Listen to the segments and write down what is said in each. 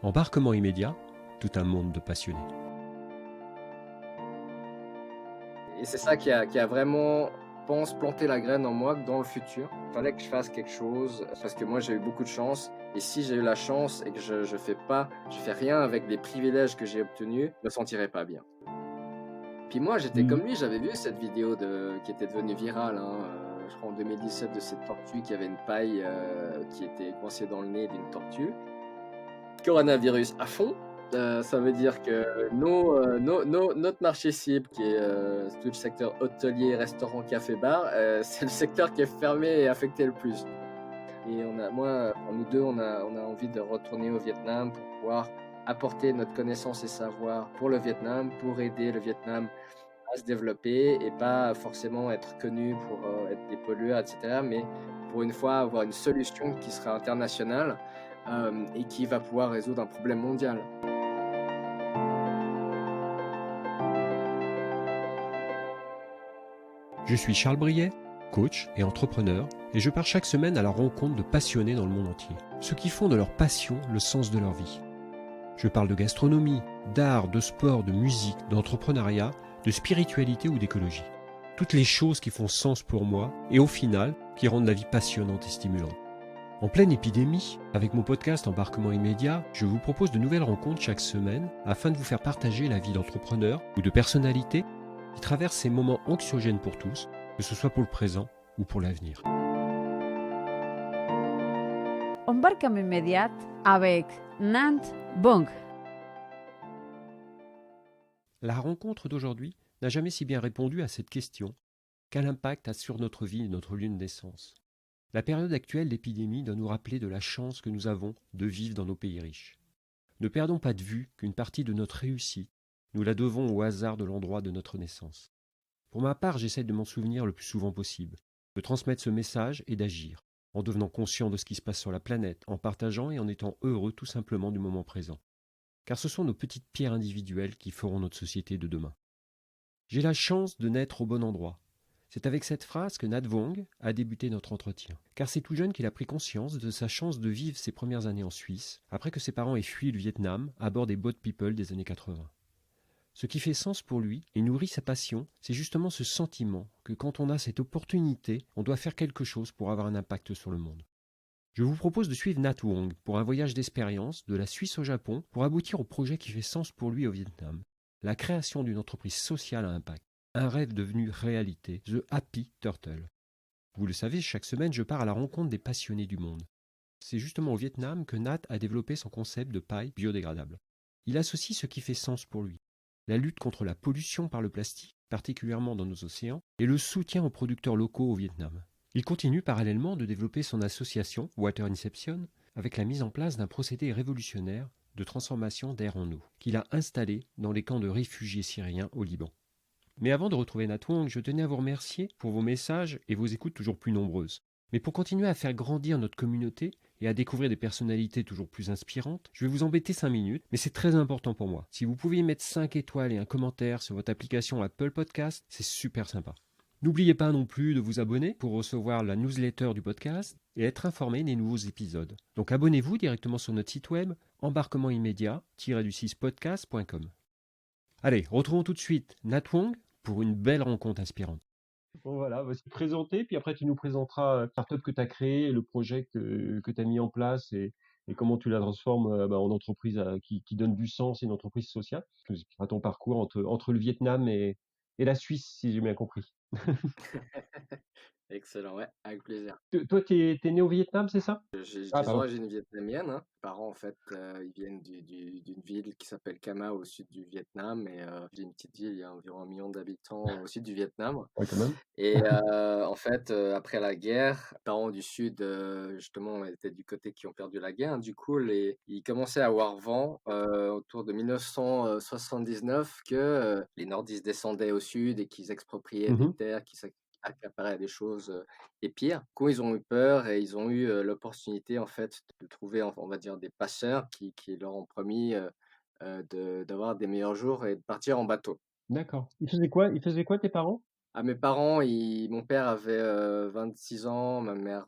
Embarquement immédiat, tout un monde de passionnés. Et c'est ça qui a vraiment, je pense, planté la graine en moi que dans le futur, il fallait que je fasse quelque chose parce que moi j'ai eu beaucoup de chance. Et si j'ai eu la chance et que je fais rien avec les privilèges que j'ai obtenus, je me sentirais pas bien. Puis moi j'étais Mmh. comme lui, j'avais vu cette vidéo qui était devenue virale, hein, je crois en 2017, de cette tortue qui avait une paille qui était coincée dans le nez d'une tortue. Coronavirus à fond. Ça veut dire que notre marché cible, qui est tout le secteur hôtelier, restaurant, café, bar, c'est le secteur qui est fermé et affecté le plus. Et nous deux, on a envie de retourner au Vietnam pour pouvoir apporter notre connaissance et savoir pour le Vietnam, pour aider le Vietnam à se développer et pas forcément être connu pour être des pollueurs, etc. Mais pour une fois avoir une solution qui sera internationale et qui va pouvoir résoudre un problème mondial. Je suis Charles Briet, coach et entrepreneur, et je pars chaque semaine à la rencontre de passionnés dans le monde entier, ceux qui font de leur passion le sens de leur vie. Je parle de gastronomie, d'art, de sport, de musique, d'entrepreneuriat, de spiritualité ou d'écologie. Toutes les choses qui font sens pour moi et au final, qui rendent la vie passionnante et stimulante. En pleine épidémie, avec mon podcast Embarquement immédiat, je vous propose de nouvelles rencontres chaque semaine afin de vous faire partager la vie d'entrepreneurs ou de personnalités qui traversent ces moments anxiogènes pour tous, que ce soit pour le présent ou pour l'avenir. Embarquement immédiat avec Nat Vong. La rencontre d'aujourd'hui n'a jamais si bien répondu à cette question. Quel impact a sur notre vie et notre lieu de naissance ? La période actuelle d'épidémie doit nous rappeler de la chance que nous avons de vivre dans nos pays riches. Ne perdons pas de vue qu'une partie de notre réussite, nous la devons au hasard de l'endroit de notre naissance. Pour ma part, j'essaie de m'en souvenir le plus souvent possible, de transmettre ce message et d'agir, en devenant conscient de ce qui se passe sur la planète, en partageant et en étant heureux tout simplement du moment présent. Car ce sont nos petites pierres individuelles qui feront notre société de demain. J'ai la chance de naître au bon endroit. C'est avec cette phrase que Nat Vong a débuté notre entretien. Car c'est tout jeune qu'il a pris conscience de sa chance de vivre ses premières années en Suisse, après que ses parents aient fui le Vietnam à bord des boat people des années 80. Ce qui fait sens pour lui et nourrit sa passion, c'est justement ce sentiment que quand on a cette opportunité, on doit faire quelque chose pour avoir un impact sur le monde. Je vous propose de suivre Nat Vong pour un voyage d'expérience de la Suisse au Japon pour aboutir au projet qui fait sens pour lui au Vietnam. La création d'une entreprise sociale à impact. Un rêve devenu réalité, The Happy Turtle. Vous le savez, chaque semaine, je pars à la rencontre des passionnés du monde. C'est justement au Vietnam que Nat a développé son concept de paille biodégradable. Il associe ce qui fait sens pour lui. La lutte contre la pollution par le plastique, particulièrement dans nos océans, et le soutien aux producteurs locaux au Vietnam. Il continue parallèlement de développer son association Water Inception avec la mise en place d'un procédé révolutionnaire de transformation d'air en eau qu'il a installé dans les camps de réfugiés syriens au Liban. Mais avant de retrouver Nat Vong, je tenais à vous remercier pour vos messages et vos écoutes toujours plus nombreuses. Mais pour continuer à faire grandir notre communauté et à découvrir des personnalités toujours plus inspirantes, je vais vous embêter 5 minutes, mais c'est très important pour moi. Si vous pouviez mettre 5 étoiles et un commentaire sur votre application Apple Podcast, c'est super sympa. N'oubliez pas non plus de vous abonner pour recevoir la newsletter du podcast et être informé des nouveaux épisodes. Donc abonnez-vous directement sur notre site web embarquementimmédiat-podcast.com. Allez, retrouvons tout de suite Nat Vong pour une belle rencontre inspirante. Bon voilà, on va se présenter, puis après tu nous présenteras la startup que tu as créée, le projet que tu as mis en place et comment tu la transformes en entreprise qui donne du sens et une entreprise sociale. Tu nous expliqueras ton parcours entre le Vietnam et la Suisse, si j'ai bien compris. Excellent, ouais, avec plaisir. Toi, t'es né au Vietnam, c'est ça? J'ai Ah, des pardon. origines vietnamiennes, hein. Mes parents, en fait, ils viennent d'une ville qui s'appelle Cama au sud du Vietnam. Et j'ai une petite ville, il y a environ 1 million d'habitants au sud du Vietnam. Ouais, quand même. Et en fait, après la guerre, les parents du sud, justement, étaient du côté qui ont perdu la guerre. Du coup, ils commençaient à avoir vent autour de 1979 que les nordistes descendaient au sud et qu'ils expropriaient des Mhm. terres, qu'ils accaparaient des choses. Et pire, du coup, ils ont eu peur et ils ont eu l'opportunité, en fait, de trouver, on va dire, des passeurs qui leur ont promis d'avoir des meilleurs jours et de partir en bateau. D'accord. Ils faisaient quoi tes parents? À mes parents, mon père avait 26 ans, ma mère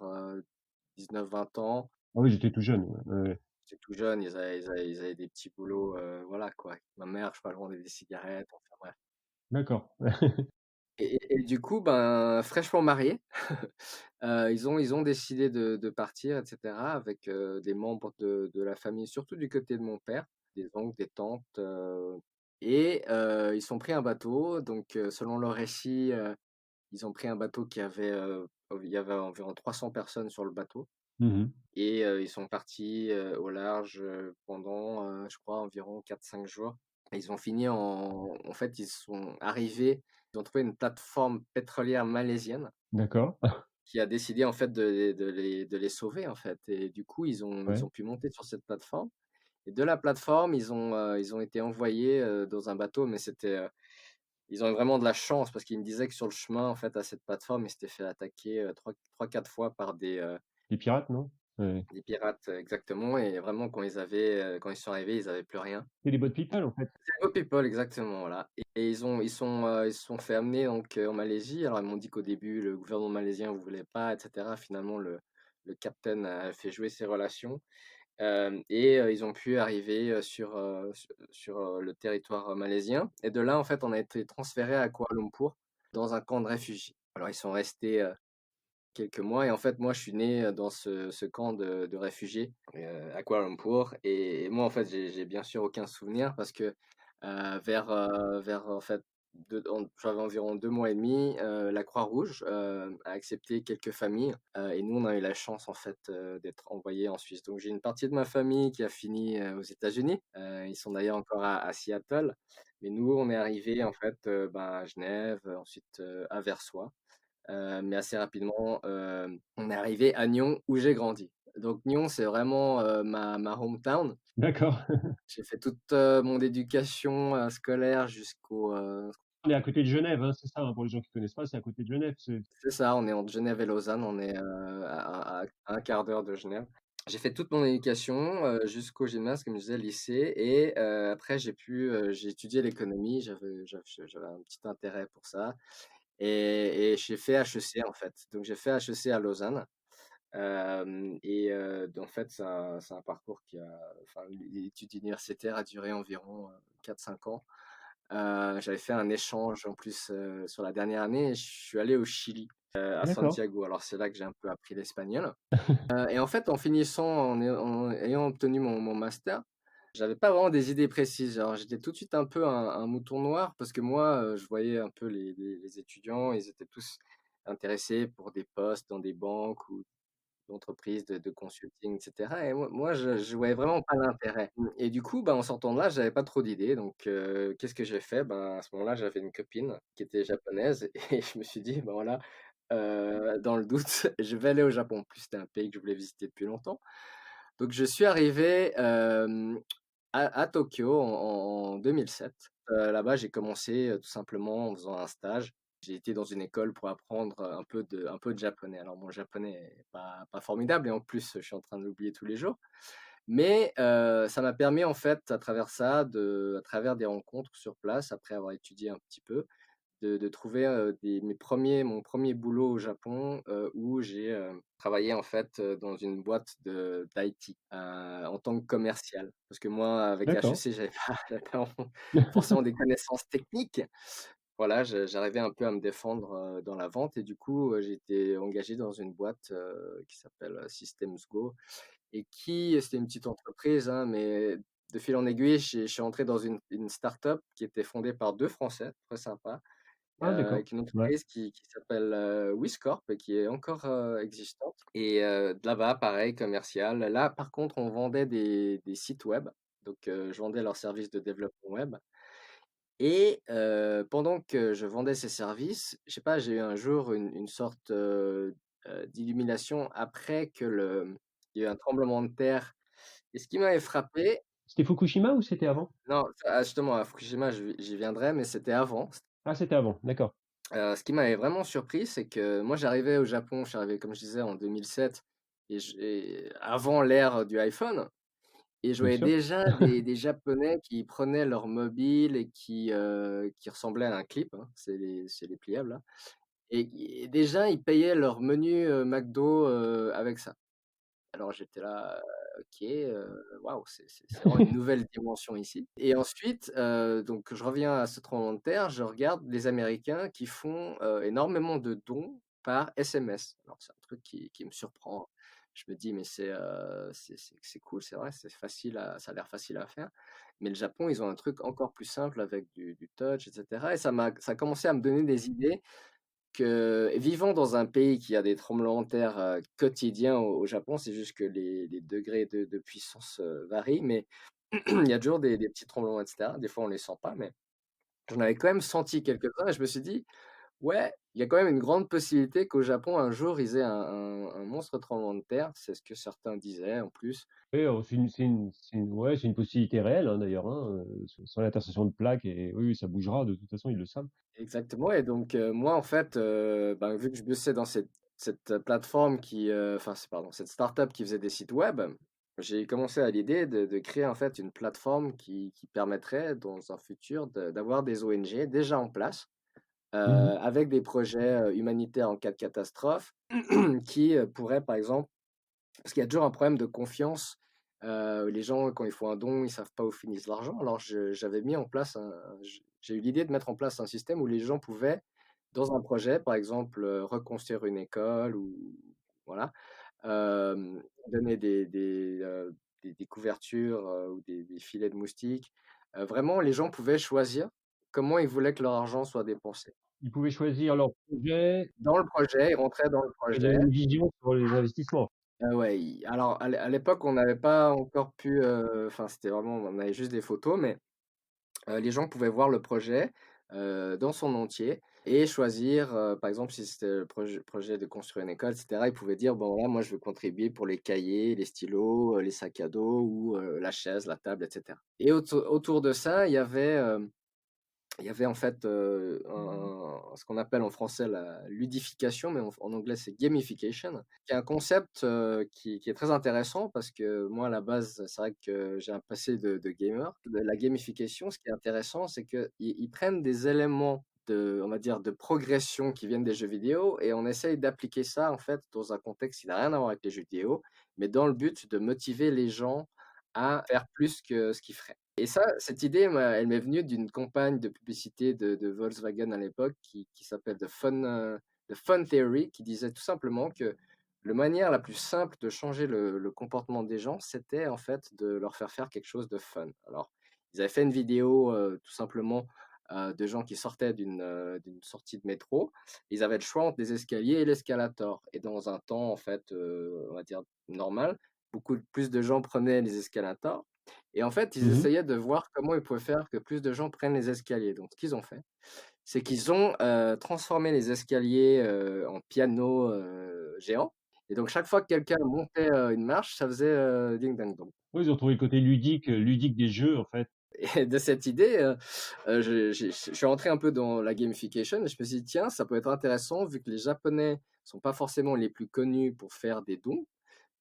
19-20 ans. Ah oui, j'étais tout jeune. Ouais, ouais, ouais. J'étais tout jeune, ils avaient des petits boulots, voilà quoi. Ma mère, je crois, elle vendait des cigarettes, enfin bref. D'accord. Et du coup, ben, fraîchement mariés, ils ont décidé de partir et cetera avec, des membres de la famille, surtout du côté de mon père, des oncles, des tantes, et ils sont pris un bateau. Donc, selon leur récit, ils ont pris un bateau il y avait environ 300 personnes sur le bateau. Mmh. Et ils sont partis, au large, pendant, je crois environ 4-5 jours. Et ils ont fini en fait, ils sont arrivés, ils ont trouvé une plateforme pétrolière malaisienne D'accord. qui a décidé en fait de les sauver en fait. Et du coup, ils Ouais. ont pu monter sur cette plateforme, et de la plateforme, ils ont été envoyés, dans un bateau. Mais ils ont eu vraiment de la chance, parce qu'ils me disaient que sur le chemin en fait à cette plateforme, ils s'étaient fait attaquer, 3-4 fois par Les pirates, non? Ouais. des pirates, exactement. Et vraiment quand ils sont arrivés, ils avaient plus rien. C'est les boat people, en fait. C'est Go People, exactement, voilà. Et ils se sont fait amener donc, en Malaisie. Alors ils m'ont dit qu'au début, le gouvernement malaisien ne voulait pas et cetera. Finalement, le capitaine a fait jouer ses relations, et ils ont pu arriver, sur le territoire, malaisien. Et de là, en fait, on a été transférés à Kuala Lumpur, dans un camp de réfugiés. Alors ils sont restés, quelques mois. Et en fait, moi, je suis né, dans ce camp de réfugiés, à Kuala Lumpur. Et moi, en fait, j'ai bien sûr aucun souvenir, parce que, vers en fait, j'avais environ 2 mois et demi, la Croix-Rouge, a accepté quelques familles, et nous, on a eu la chance, en fait, d'être envoyés en Suisse. Donc j'ai une partie de ma famille qui a fini, aux États-Unis. Ils sont d'ailleurs encore à Seattle. Mais nous, on est arrivés, en fait, ben, à Genève, ensuite, à Versoix. Mais assez rapidement, on est arrivé à Nyon, où j'ai grandi. Donc Nyon, c'est vraiment, ma hometown. D'accord. J'ai fait toute, mon éducation, scolaire jusqu'au, On est à côté de Genève, hein, c'est ça, hein, pour les gens qui connaissent pas, c'est à côté de Genève, c'est c'est ça, on est entre Genève et Lausanne, on est, à 1/4 d'heure de Genève. J'ai fait toute mon éducation, jusqu'au gymnase, comme je disais, lycée. Et après j'ai étudié l'économie, j'avais un petit intérêt pour ça. Et j'ai fait HEC, en fait. Donc j'ai fait HEC à Lausanne. En fait, c'est un parcours enfin, l'étude universitaire a duré environ, 4-5 ans. J'avais fait un échange en plus, sur la dernière année, et je suis allé au Chili, à d'accord, Santiago. Alors c'est là que j'ai un peu appris l'espagnol. Et en fait, en finissant, en ayant obtenu mon master, j'avais pas vraiment des idées précises. Alors j'étais tout de suite un peu un mouton noir, parce que moi, je voyais un peu les étudiants, ils étaient tous intéressés pour des postes dans des banques ou d'entreprises de consulting et cetera. Et moi je voyais vraiment pas l'intérêt. Et du coup, bah, en sortant de là, j'avais pas trop d'idées. Donc, qu'est-ce que j'ai fait? Ben, à ce moment-là, j'avais une copine qui était japonaise, et je me suis dit: «Ben, voilà, dans le doute, je vais aller au Japon». En plus, c'était un pays que je voulais visiter depuis longtemps. Donc je suis arrivé, à Tokyo en 2007. Là-bas, j'ai commencé, tout simplement en faisant un stage. J'ai été dans une école pour apprendre, un peu de japonais. Alors mon japonais est pas formidable, et en plus, je suis en train de l'oublier tous les jours. Mais ça m'a permis, en fait, à travers ça, à travers des rencontres sur place, après avoir étudié un petit peu, de trouver, mon premier boulot au Japon, où j'ai, travaillé, en fait, dans une boîte d'IT, en tant que commercial. Parce que moi, avec d'accord. HEC, j'avais pas forcément des connaissances techniques. Voilà, j'arrivais un peu à me défendre, dans la vente. Et du coup, j'ai été engagé dans une boîte, qui s'appelle, Systems Go, et c'était une petite entreprise, hein, mais de fil en aiguille, je suis rentré dans une start-up qui était fondée par 2 Français, très sympa, Ah d'accord, avec une ouais, entreprise qui s'appelle, Wiscorp, et qui est encore, existante. Et de là-bas, pareil, commercial. Là, par contre, on vendait des sites web. Donc, je vendais leurs services de développement web. Et pendant que je vendais ces services, je sais pas, j'ai eu un jour une sorte, d'illumination, après il y a eu un tremblement de terre. Et ce qui m'avait frappé, c'était Fukushima ou c'était avant? non, justement, à Fukushima, j'y viendrai, mais c'était avant. Ah, c'était avant, d'accord, Ce qui m'avait vraiment surpris, c'est que moi, j'arrivais au Japon, je suis arrivé, comme je disais, en 2007, et avant l'ère du iPhone. Et je bien voyais sûr. déjà des Japonais qui prenaient leur mobile et qui ressemblaient à un clip, hein, c'est les pliables là. Et déjà, ils payaient leur menu, McDo, avec ça. Alors j'étais là. OK, waouh, c'est vraiment une nouvelle dimension ici et ensuite, donc je reviens à ce tremblement de terre, je regarde les Américains qui font, énormément de dons par SMS. Alors c'est un truc qui me surprend. Je me dis: «Mais c'est cool, c'est vrai, c'est facile à ça a l'air facile à faire». Mais le Japon, ils ont un truc encore plus simple avec du touch et cetera et ça a commencé à me donner des idées que vivant dans un pays qui a des tremblements de terre, quotidiens au Japon, c'est juste que les degrés de puissance, varient, mais il y a toujours des petits tremblements et cetera. Des fois, on les sent pas, mais j'en avais quand même senti quelques-uns et je me suis dit: «Ouais, il y a quand même une grande possibilité qu'au Japon, un jour, ils aient un monstre tremblement de terre». C'est ce que certains disaient en plus. Oui, c'est une possibilité réelle, hein, d'ailleurs, hein, sans l'intercession de plaques et oui, oui, ça bougera de toute façon, ils le savent. Exactement et donc moi, en fait, ben, vu que je bossais dans cette plateforme qui, enfin, c'est pardon, cette startup qui faisait des sites web, j'ai commencé à l'idée de créer, en fait, une plateforme qui permettrait, dans un futur, d'avoir des ONG déjà en place, Mmh. avec des projets, humanitaires en cas de catastrophe qui, pourraient, par exemple parce qu'il y a toujours un problème de confiance, les gens, quand ils font un don, ils savent pas où finisse l'argent. Alors j'avais mis en place j'ai eu l'idée de mettre en place un système où les gens pouvaient, dans un projet, par exemple, reconstruire une école ou voilà, donner des couvertures, ou des filets de moustiques. Vraiment, les gens pouvaient choisir comment ils voulaient que leur argent soit dépensé. Ils pouvaient choisir leur projet Dans le projet, ils rentraient dans le et projet. donner une vision sur les investissements. Ouais, i alors à l'époque, on n'avait pas encore pu, enfin, c'était vraiment on avait juste des photos, mais les gens pouvaient voir le projet, dans son entier et choisir, par exemple, si c'était le projet de construire une école et cetera, ils pouvaient dire: «Bon, voilà, moi, je veux contribuer pour les cahiers, les stylos, les sacs à dos ou la chaise, la table et cetera» et autour de ça, il y avait en fait, ce qu'on appelle en français la ludification, mais en anglais c'est gamification, qui est un concept, qui est très intéressant parce que moi à la base, c'est vrai que j'ai un passé de gamer. De la gamification, ce qui est intéressant, c'est qu'ils prennent des éléments on va dire, de progression qui viennent des jeux vidéo et on essaye d'appliquer ça en fait dans un contexte qui n'a rien à voir avec les jeux vidéo, mais dans le but de motiver les gens à faire plus que ce qu'ils feraient. Et ça, cette idée, elle m'est venue d'une campagne de publicité de Volkswagen à l'époque qui s'appelle The Fun Theory, qui disait tout simplement que la manière la plus simple de changer le comportement des gens, c'était en fait de leur faire faire quelque chose de fun. Alors, ils avaient fait une vidéo tout simplement de gens qui sortaient d'une sortie de métro. Ils avaient le choix entre les escaliers et l'escalator. Et dans un temps, en fait, on va dire normal, plus de gens prenaient les escalators et en fait, ils Mmh mh. essayaient de voir comment ils pouvaient faire que plus de gens prennent les escaliers. Donc ce qu'ils ont fait, c'est qu'ils ont, transformé les escaliers, en pianos, géants et donc chaque fois que quelqu'un montait, une marche, ça faisait, ding dang dong Oui, ils ont trouvé le côté ludique des jeux, en fait. et de cette idée, je suis rentré un peu dans la gamification et je me suis dit: «Tiens, ça peut être intéressant vu que les Japonais sont pas forcément les plus connus pour faire des dons».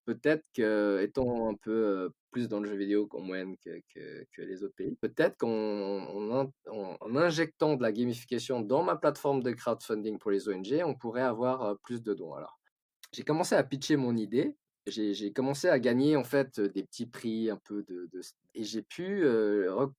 Peut-être qu'étant un peu, plus dans le jeu vidéo qu'en moyenne que les autres pays, peut-être qu'en injectant de la gamification dans ma plateforme de crowdfunding pour les ONG, on pourrait avoir, plus de dons. Alors, j'ai commencé à pitcher mon idée, j'ai commencé à gagner en fait, des petits prix un peu de et j'ai pu,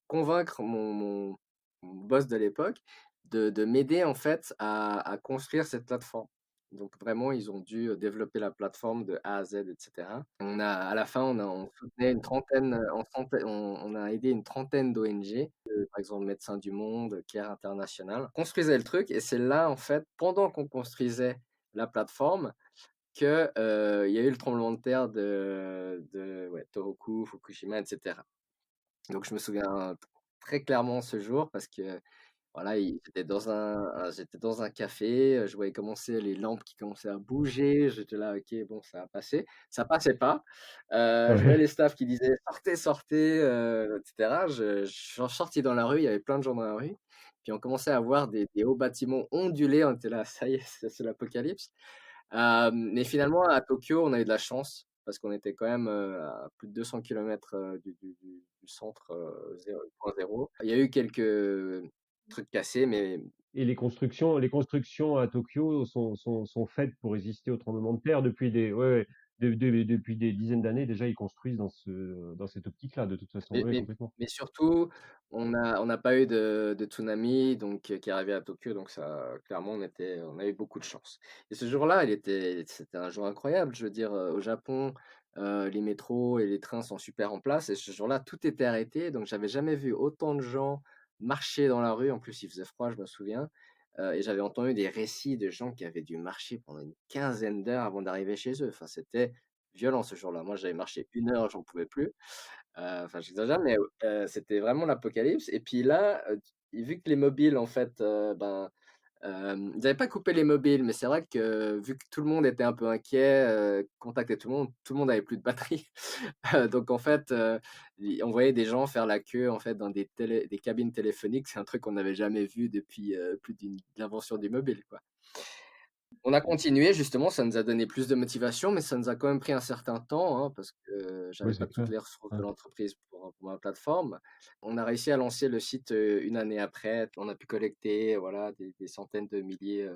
convaincre mon boss de l'époque de m'aider en fait à construire cette plateforme. Donc vraiment, ils ont dû, développer la plateforme de A à Z et cetera. À la fin, on soutenait une trentaine, on a aidé une trentaine d'ONG, par exemple Médecins du Monde, Care International. On construisait le truc et c'est là en fait, pendant qu'on construisait la plateforme que, il y a eu le tremblement de terre de ouais, Tohoku, Fukushima et cetera. Donc je me souviens très clairement ce jour parce que voilà, j'étais dans un café, je voyais commencer les lampes qui commençaient à bouger, j'étais là: «OK, bon, ça va passer». Ça passait pas, je voyais Ouais. les staffs qui disaient: «Sortez, sortez», et cetera. Je suis sorti dans la rue, il y avait plein de gens dans la rue, puis on commençait à voir des hauts bâtiments onduler, on était là: «Ça y est, c'est l'apocalypse». Mais finalement, à Tokyo, on a eu de la chance parce qu'on était quand même, à plus de 200 kilomètres, du centre, 0 Il y a eu quelques trucs cassés, mais Et les constructions à Tokyo sont faites pour résister aux tremblements de terre depuis des ouais, ouais. depuis des dizaines d'années déjà, ils construisent dans cette optique-là, de toute façon. Mais, Oui, mais, complètement. mais surtout, on n'a pas eu de tsunami donc, qui est arrivé à Tokyo, donc ça, clairement, on a eu beaucoup de chance. Et ce jour-là, c'était un jour incroyable. Je veux dire, au Japon, les métros et les trains sont super en place. Et ce jour-là, tout était arrêté. Donc, j'avais jamais vu autant de gens marcher dans la rue. En plus, il faisait froid, je me souviens. Et j'avais entendu des récits de gens qui avaient dû marcher pendant une quinzaine d'heures avant d'arriver chez eux. Enfin, c'était violent ce jour-là. Moi, j'avais marché 1 heure, j'en pouvais plus. Enfin, j'exagère, mais c'était vraiment l'apocalypse. Et puis là, vu que les mobiles, en fait, ils n'avaient pas coupé les mobiles, mais c'est vrai que vu que tout le monde était un peu inquiet, contactait tout le monde avait plus de batterie. Donc en fait, on voyait des gens faire la queue en fait dans des cabines téléphoniques. C'est un truc qu'on n'avait jamais vu depuis l'invention du mobile, quoi. On a continué justement, ça nous a donné plus de motivation, mais ça nous a quand même pris un certain temps, hein, parce que Oui, j'avais pas c'est toutes clair. les ressources Ouais. de l'entreprise pour ma plateforme. On a réussi à lancer le site, 1 année après. On a pu collecter, voilà, des centaines de milliers,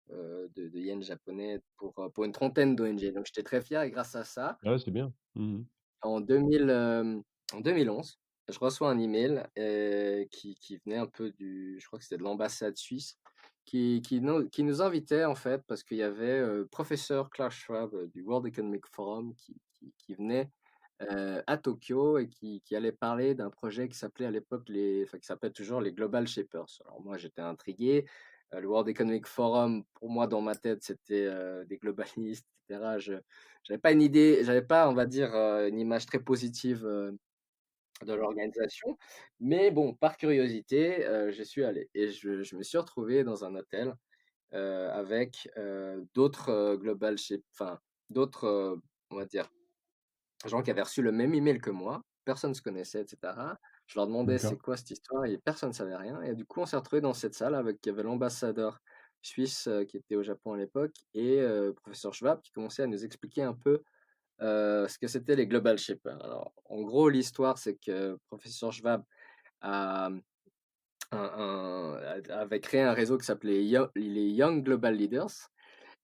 de yens japonais pour une trentaine d'ONG. Donc j'étais très fier et grâce à ça, Ah ouais, c'est bien. Mmh. en 2011, je reçois un email qui venait un peu je crois que c'était de l'ambassade suisse, qui nous invitait en fait parce qu'il y avait professeur Klaus Schwab du World Economic Forum qui venait à Tokyo et qui allait parler d'un projet qui s'appelait à l'époque enfin qui s'appelle toujours les Global Shapers. Alors moi j'étais intrigué. Le World Economic Forum, pour moi dans ma tête, c'était des globalistes, etc. J'avais pas une idée, j'avais pas, on va dire, une image très positive de l'organisation, mais bon, par curiosité, j'y suis allé et je me suis retrouvé dans un hôtel avec d'autres enfin d'autres, on va dire, gens qui avaient reçu le même email que moi, personne ne se connaissait, etc. Je leur demandais c'est D'accord. quoi cette histoire et personne ne savait rien. Et du coup, on s'est retrouvé dans cette salle avec, il y avait l'ambassadeur suisse qui était au Japon à l'époque et professeur Schwab qui commençait à nous expliquer un peu ce que c'était les Global Shapers. Alors, en gros, l'histoire, c'est que professeur Schwab a, avait créé un réseau qui s'appelait les Young Global Leaders.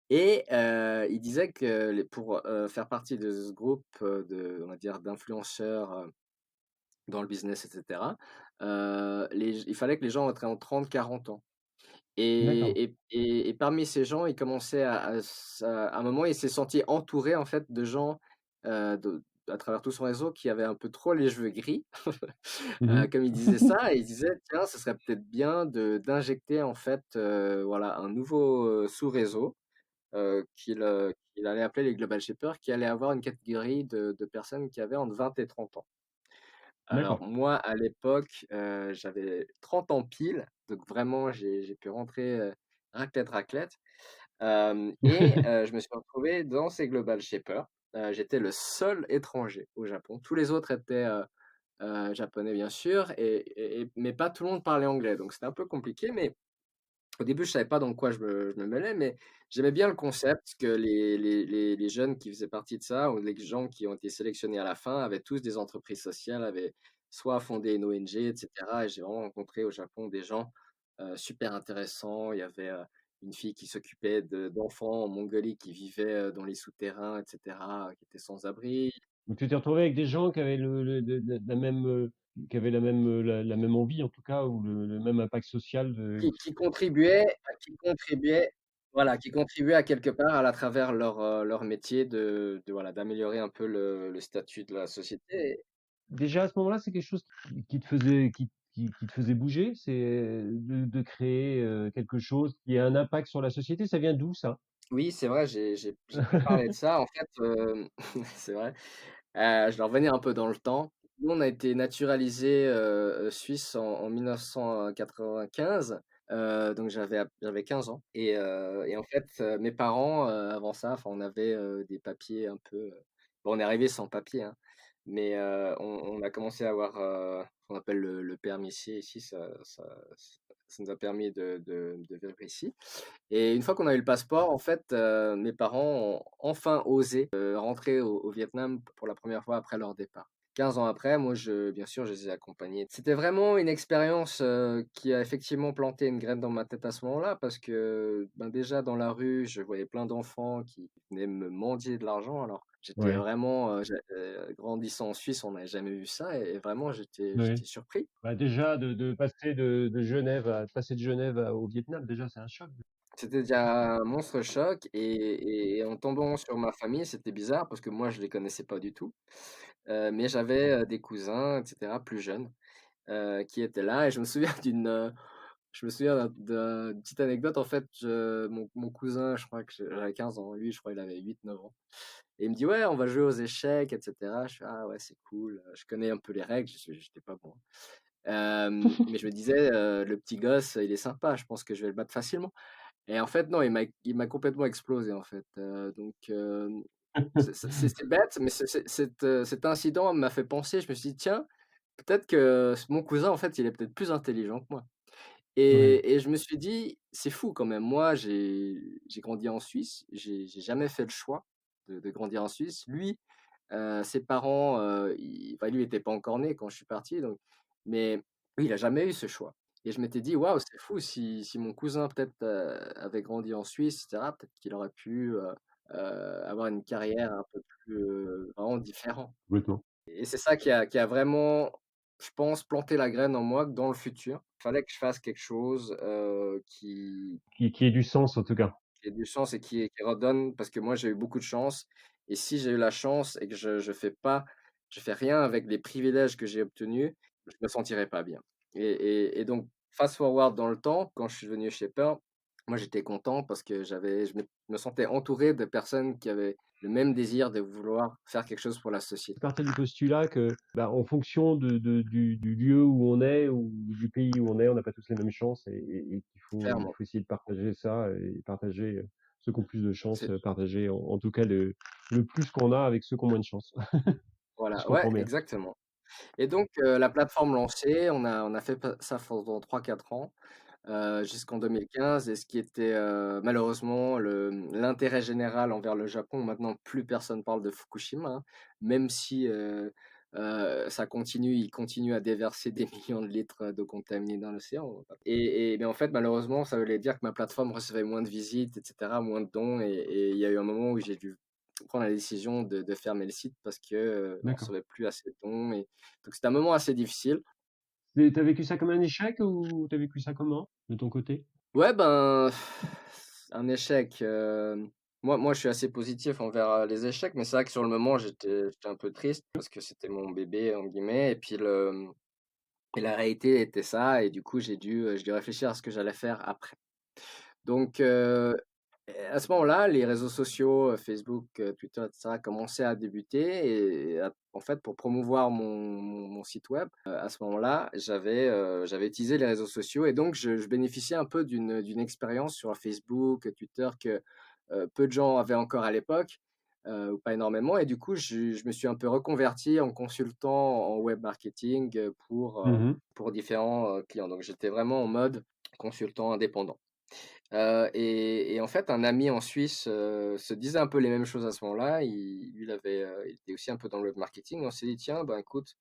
Et il disait que pour faire partie de ce groupe on va dire, d'influenceurs dans le business, etc., il fallait que les gens aient entre 30 40 ans. D'accord. Et parmi ces gens, il commençait à un moment, il s'est senti entouré en fait de gens à travers tout son réseau qui avaient un peu trop les cheveux gris, Mmh. comme il disait ça, et il disait tiens, ce serait peut-être bien d'injecter en fait voilà, un nouveau sous-réseau qu'il allait appeler les Global Shapers, qui allait avoir une catégorie de personnes qui avaient entre 20 et 30 ans. Alors D'accord. moi, à l'époque, j'avais 30 ans pile, donc vraiment j'ai pu rentrer, raclette, raclette, et je me suis retrouvé dans ces Global Shapers. J'étais le seul étranger au Japon. Tous les autres étaient, japonais bien sûr mais pas tout le monde parlait anglais, donc c'était un peu compliqué, mais au début, je savais pas dans quoi je me mêlais, mais j'aimais bien le concept que les jeunes qui faisaient partie de ça, ou les gens qui ont été sélectionnés à la fin, avaient tous des entreprises sociales, avaient soit fondé une ONG, et cetera. Et j'ai vraiment rencontré au Japon des gens super intéressants. Il y avait une fille qui s'occupait d'enfants en Mongolie qui vivaient dans les souterrains, et cetera, qui étaient sans abri. Donc tu t'es retrouvé avec des gens qui avaient la même, qui avaient la même envie en tout cas, ou le même impact social de. Qui contribuaient voilà, qui contribuaient à quelque part à travers leur métier voilà, d'améliorer un peu le statut de la société. Déjà à ce moment-là, c'est quelque chose qui te faisait qui te faisait bouger? C'est de créer, quelque chose qui a un impact sur la société? Ça vient d'où ça? Oui, c'est vrai, j'ai pu parler de ça. En fait, c'est vrai, je vais revenir un peu dans le temps. Nous, on a été naturalisés, suisses en 1995, donc j'avais 15 ans et en fait, mes parents, avant ça, enfin, on avait, des papiers un peu, bon, on est arrivé sans papiers, hein, mais on a commencé à avoir, ce qu'on appelle le permis C ici, ça nous a permis de vivre ici. Et une fois qu'on a eu le passeport, en fait, mes parents ont enfin osé rentrer au Vietnam pour la première fois après leur départ. 15 ans après, moi, bien sûr, je les ai accompagnés. C'était vraiment une expérience qui a effectivement planté une graine dans ma tête à ce moment-là, parce que ben, déjà dans la rue, je voyais plein d'enfants qui venaient me mendier de l'argent. Alors, j'étais Ouais, vraiment, grandissant en Suisse, on n'avait jamais vu ça, et vraiment, ouais. j'étais surpris. Bah, déjà de passer de Genève au Vietnam, déjà, c'est un choc. C'était déjà un monstre choc, et en tombant sur ma famille, c'était bizarre parce que moi, je les connaissais pas du tout. Mais j'avais des cousins, etc., plus jeunes, qui étaient là, et je me souviens je me souviens d'une petite anecdote. En fait, mon cousin, je crois que j'avais 15 ans, lui, je crois qu'il avait 8 9 ans. Et il me dit, ouais, on va jouer aux échecs, etc. Je fais, ah ouais, c'est cool. Je connais un peu les règles, j'étais pas bon. Mais je me disais, le petit gosse, il est sympa, je pense que je vais le battre facilement. Et en fait, non, il m'a complètement explosé, en fait. Donc, c'est bête, mais cet incident m'a fait penser. Je me suis dit, tiens, peut-être que mon cousin, en fait, il est peut-être plus intelligent que moi. Ouais, Et je me suis dit, c'est fou quand même. Moi, j'ai grandi en Suisse. J'ai jamais fait le choix de grandir en Suisse. Lui, ses parents, enfin, lui, il était pas encore né quand je suis parti, donc, mais lui, il a jamais eu ce choix. Et je m'étais dit: «Waouh, c'est fou, si mon cousin peut-être, avait grandi en Suisse, et cetera, peut-être qu'il aurait pu, avoir une carrière un peu plus, vraiment différent». complètement. Et c'est ça qui a vraiment, je pense, planté la graine en moi que dans le futur, il fallait que je fasse quelque chose, Qui ait du sens, en tout cas. qui ait du sens et qui redonne, parce que moi, j'ai eu beaucoup de chance, et si j'ai eu la chance et que je fais rien avec les privilèges que j'ai obtenus, je me sentirais pas bien. Et donc, fast forward dans le temps, quand je suis devenu shaper, moi, j'étais content parce que je me sentais entouré de personnes qui avaient le même désir de vouloir faire quelque chose pour la Je société. partais du postulat que, bah, en fonction du lieu où on est ou du pays où on n'a pas tous les mêmes chances et il Clairement. faut essayer de partager ça et partager, ceux qui ont plus de chance, C'est partager en tout cas le plus qu'on a avec ceux qui ont moins de chance. Si je Voilà, ouais, comprends bien. exactement. Et donc, la plateforme lancée, on a fait ça pendant 3 4 ans, jusqu'en 2015, et ce qui était, malheureusement l'intérêt général envers le Japon. Maintenant, plus personne parle de Fukushima, hein, même si, ça continue, ils continuent à déverser des millions de litres d'eau contaminée dans l'océan. Mais en fait, malheureusement, ça voulait dire que ma plateforme recevait moins de visites, et cetera, moins de dons, et il y a eu un moment où j'ai dû prendre la décision de fermer le site parce que, on D'accord. recevait plus assez de dons, et donc c'était un moment assez difficile. Et tu as vécu ça comme un échec ou tu as vécu ça comment, de ton côté? Ouais, ben, un échec, moi, je suis assez positif envers, les échecs, mais c'est vrai que sur le moment, j'étais un peu triste parce que c'était mon «bébé» entre guillemets, et puis et la réalité était ça, et du coup, j'ai dû réfléchir à ce que j'allais faire après. Donc, à ce moment-là, les réseaux sociaux, Facebook, Twitter, et cetera, commençaient à débuter, en fait, pour promouvoir mon site web, à ce moment-là, j'avais utilisé les réseaux sociaux, et donc je bénéficiais un peu d'une expérience sur Facebook, Twitter, que, peu de gens avaient encore à l'époque, ou pas énormément, et du coup, je me suis un peu reconverti en consultant en web marketing, Mmh. pour différents, clients. Donc j'étais vraiment en mode consultant indépendant. Et en fait, un ami en Suisse, se disait un peu les mêmes choses à ce moment-là. Il était aussi un peu dans le web marketing. On s'est dit: «Tiens, ben, écoute,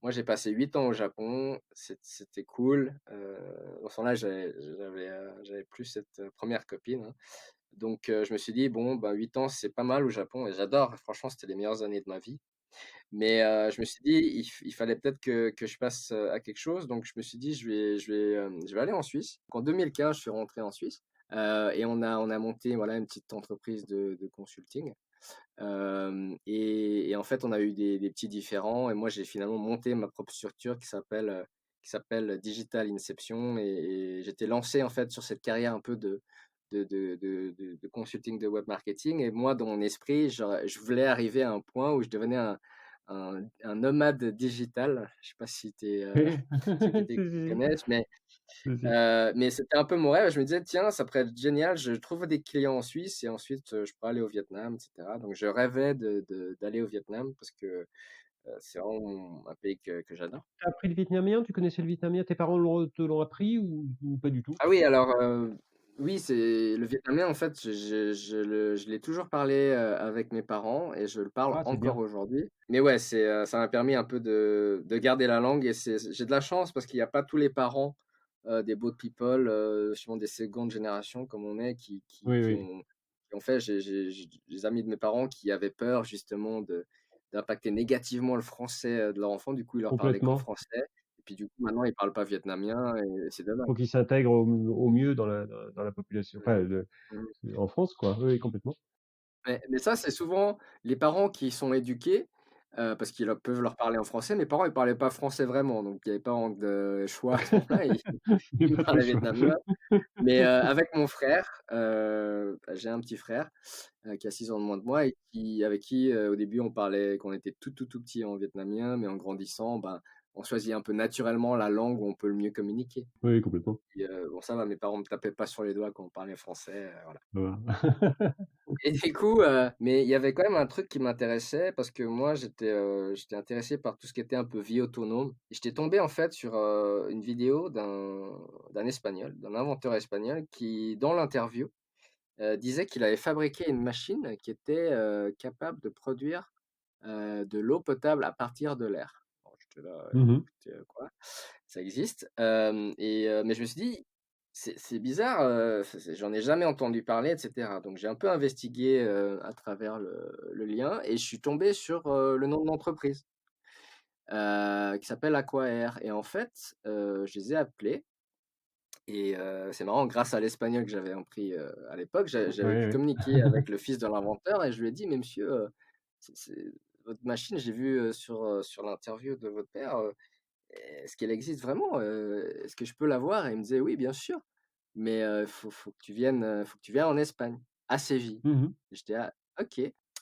moi, j'ai passé 8 ans au Japon, c'était cool». Dans ce temps-là, j'avais plus cette, 1re copine, hein. Donc je me suis dit: «Bon, ben, 8 ans, c'est pas mal au Japon», et j'adore. Franchement, c'était les meilleures années de ma vie. Mais je me suis dit: «Il fallait peut-être que je passe, à quelque chose». Donc je me suis dit: Je vais aller en Suisse». Donc en 2015, je suis rentré en Suisse, et on a monté, voilà, une petite entreprise de consulting. Et en fait, on a eu des petits différends, et moi, j'ai finalement monté ma propre structure qui s'appelle Digital Inception, et j'étais lancé, en fait, sur cette carrière un peu de consulting de web marketing, et moi, dans mon esprit, je voulais arriver à un point où je devenais un nomade digital. Je sais pas si tu ceux qui Si, si, connaissent, mais si, si. c'était un peu mon rêve. Je me disais: «Tiens, ça pourrait être génial, je trouve des clients en Suisse, et ensuite, je pourrais aller au Vietnam», et cetera. Donc je rêvais d'aller au Vietnam parce que, c'est vraiment un pays que j'adore. Tu appris le vietnamien? Tu connaissais le vietnamien? Tes parents te l'ont appris ou pas du tout? Ah oui, alors, Oui, c'est le vietnamien, en fait, je l'ai toujours parlé, avec mes parents et je le parle Ah, c'est encore bien. aujourd'hui. Mais ouais, ça m'a permis un peu de garder la langue et j'ai de la chance parce qu'il y a pas tous les parents, des boat people, souvent des secondes générations comme on est Oui, oui, qui ont fait j'ai des amis de mes parents qui avaient peur justement de d'impacter négativement le français, de leur enfant. Du coup, ils leur parlaient qu'en complètement. français et puis du coup, maintenant, ils parlent pas vietnamien et c'est dommage. Faut qu'ils s'intègrent au mieux dans la population, enfin, Mmh. en France, quoi. Oui, oui, complètement. Mais ça, c'est souvent les parents qui sont éduqués, parce qu'ils peuvent leur parler en français. Mes parents, ils parlaient pas français vraiment, donc il y avait pas vraiment de choix à ce moment-là. Ils Il y a ils pas trop le parlaient choix. vietnamien. Mais, avec mon frère, bah, j'ai un petit frère, qui a 6 ans de moins de moi et avec qui, au début, on parlait quand on était tout petit en vietnamien, mais en grandissant, ben, on choisit un peu naturellement la langue où on peut le mieux communiquer. Oui, oui, complètement. Et bon ça va, mes parents me tapaient pas sur les doigts quand on parlait français, voilà. Voilà. Et du coup, mais il y avait quand même un truc qui m'intéressait parce que moi j'étais intéressé par tout ce qui était un peu vie autonome et j'étais tombé en fait sur, une vidéo d'un Espagnol, d'un inventeur espagnol qui, dans l'interview, disait qu'il avait fabriqué une machine qui était, capable de produire, de l'eau potable à partir de l'air. Alors j'étais là, Mmh mh. écoute, quoi? Ça existe, mais je me suis dit: «C'est bizarre, j'en ai jamais entendu parler et cetera». Donc j'ai un peu investigué, à travers le lien et je suis tombé sur, le nom de l'entreprise, qui s'appelle Aquair et en fait, je les ai appelés et c'est marrant grâce à l'espagnol que j'avais appris, à l'époque, j'avais Oui, pu oui. communiquer avec le fils de l'inventeur et je lui ai dit: «Mais monsieur, c'est votre machine, j'ai vu, sur l'interview de votre père, est-ce qu'elle existe vraiment? Est-ce que je peux la voir?» Et il me disait: «Oui, bien sûr, mais faut que tu viennes, faut que tu viennes en Espagne, à Séville». Mmh mh. Et j'étais: «Ah OK».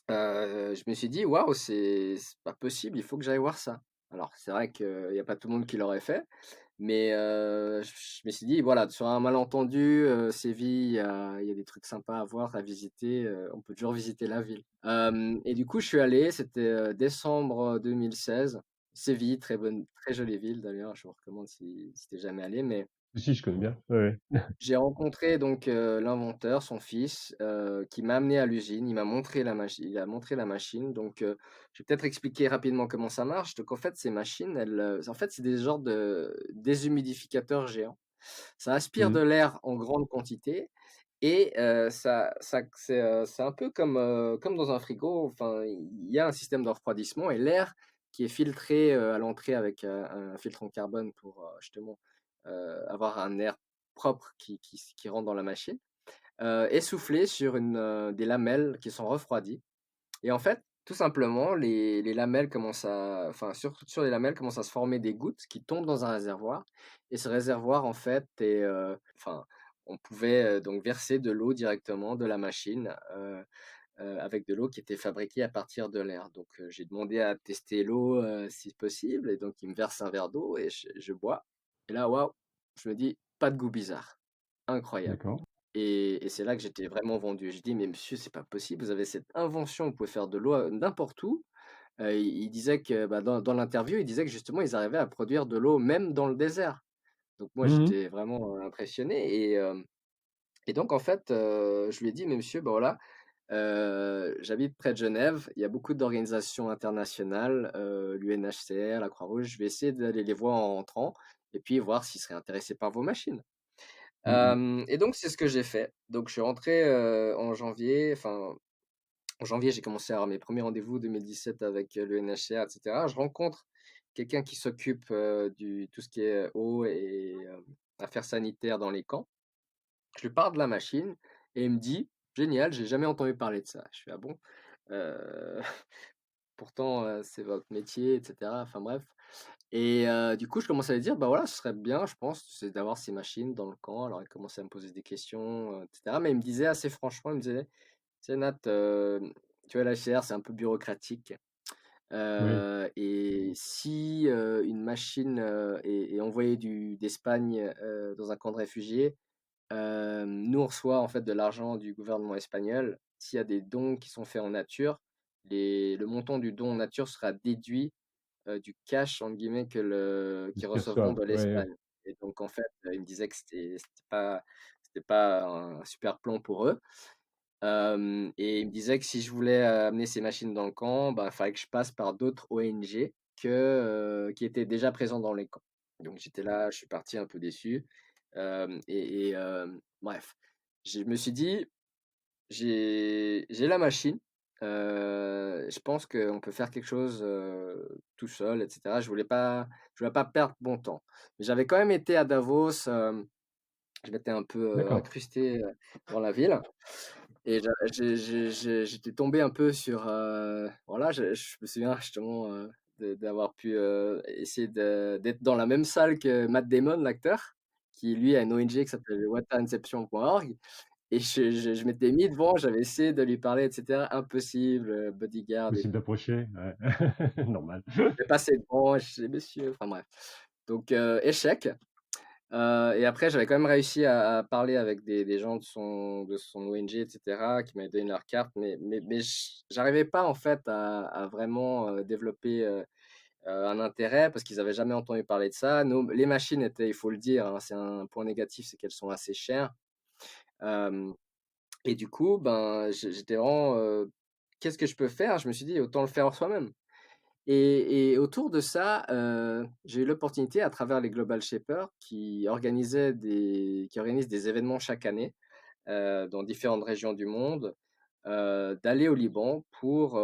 Je me suis dit: «Waouh, c'est pas possible, il faut que j'aille voir ça». Alors c'est vrai qu'il y a pas tout le monde qui l'aurait fait, mais je me suis dit: «Voilà, sur un malentendu, Séville, il y a des trucs sympas à voir, à visiter, on peut toujours visiter la ville». Hem Et du coup, je suis allé, c'était, décembre 2016. Séville, très jolie ville d'ailleurs, je vous recommande si tu es jamais allé, mais Si, je connais bien. Ouais, ouais. j'ai rencontré donc l'inventeur, son fils, qui m'a amené à l'usine. Il a montré la machine. Donc je vais peut-être expliquer rapidement comment ça marche. Donc en fait, ces machines, en fait, c'est des genres de déshumidificateurs géants. Ça aspire Mmh de mh. l'air en grande quantité et c'est un peu comme dans un frigo. Enfin, il y a un système de refroidissement et l'air qui est filtré, à l'entrée avec, un filtre en carbone pour, justement, avoir un air propre qui rentre dans la machine, est soufflé sur des lamelles qui sont refroidies et en fait, tout simplement, les lamelles commencent sur les lamelles commencent à se former des gouttes qui tombent dans un réservoir et ce réservoir, en fait, on pouvait, donc verser de l'eau directement de la machine, avec de l'eau qui était fabriquée à partir de l'air. Donc j'ai demandé à tester l'eau, si possible et donc il me verse un verre d'eau et je bois et là, waouh, je me dis: «Pas de goût bizarre, incroyable». D'accord. Et c'est là que j'étais vraiment vendu. Je dis: «Mais monsieur, c'est pas possible, vous avez cette invention, vous pouvez faire de l'eau, n'importe où». Il disait que, bah, dans l'interview, il disait que justement ils arrivaient à produire de l'eau même dans le désert. Donc moi Mmh mh. j'étais vraiment, impressionné et donc en fait, je lui ai dit: «Mais monsieur, bah, voilà, j'habite près de Genève, il y a beaucoup d'organisations internationales, l'UNHCR, la Croix-Rouge, je vais essayer d'aller les voir en rentrant et puis voir s'ils seraient intéressés par vos machines». Mmh mh. Et donc c'est ce que j'ai fait. Donc je suis rentré, en janvier, j'ai commencé à avoir mes premiers rendez-vous 2017 avec, le NHCR et cetera. Je rencontre quelqu'un qui s'occupe, du tout ce qui est eau et affaires sanitaires dans les camps. Je lui parle de la machine et il me dit: «Génial, j'ai jamais entendu parler de ça». Je fais: «Ah bon?» Heu, pourtant, c'est votre métier et cetera, enfin bref. Et du coup, je commence à lui dire: «Bah, voilà, ce serait bien, je pense, c'est d'avoir ces machines dans le camp». Alors il commençait à me poser des questions, et cetera, mais il me disait assez franchement, il me disait: «Tu sais Nat, tu vois la l'HCR, c'est un peu bureaucratique, Oui. et si, une machine, est envoyée d'Espagne, dans un camp de réfugiés, nous, on reçoit en fait de l'argent du gouvernement espagnol. S'il y a des dons qui sont faits en nature, le montant du don en nature sera déduit, du «cash» entre guillemets qu'ils C'est ce qu'ils recevront reçoivent. de Ouais, ouais. l'Espagne et donc en fait, il me disait que c'était c'était pas un super plan pour eux. Et il me disait que si je voulais amener ces machines dans le camp, bah, il fallait que je passe par d'autres ONG qui étaient déjà présents dans les camps. Donc j'étais là, je suis parti un peu déçu. Bref, je me suis dit, j'ai la machine. Je pense qu'on peut faire quelque chose tout seul, etc. Je voulais pas perdre mon temps. Mais j'avais quand même été à Davos. Je m'étais un peu D'accord. incrusté dans la ville. Et j'étais tombé un peu sur, voilà, je me souviens justement d'avoir pu essayer d'être dans la même salle que Matt Damon, l'acteur, qui lui a une ONG qui s'appelle waterinception.org. Et je m'étais mis devant, j'avais essayé de lui parler, etc. Impossible, bodyguard et Possible tout. d'approcher, ouais. Normal. Je passé devant, je disais, monsieur, enfin bref. Donc, échec. Et après, j'avais quand même réussi à parler avec des gens de son ONG, etc., qui m'avaient donné leur carte, mais j'arrivais pas en fait à vraiment développer un intérêt parce qu'ils avaient jamais entendu parler de ça. Les machines étaient, il faut le dire, hein, c'est un point négatif, c'est qu'elles sont assez chères. Euh, et du coup, ben, j'étais vraiment, qu'est-ce que je peux faire? Je me suis dit, autant le faire soi-même. Et autour de ça, j'ai eu l'opportunité à travers les Global Shapers qui organisent des événements chaque année dans différentes régions du monde, d'aller au Liban pour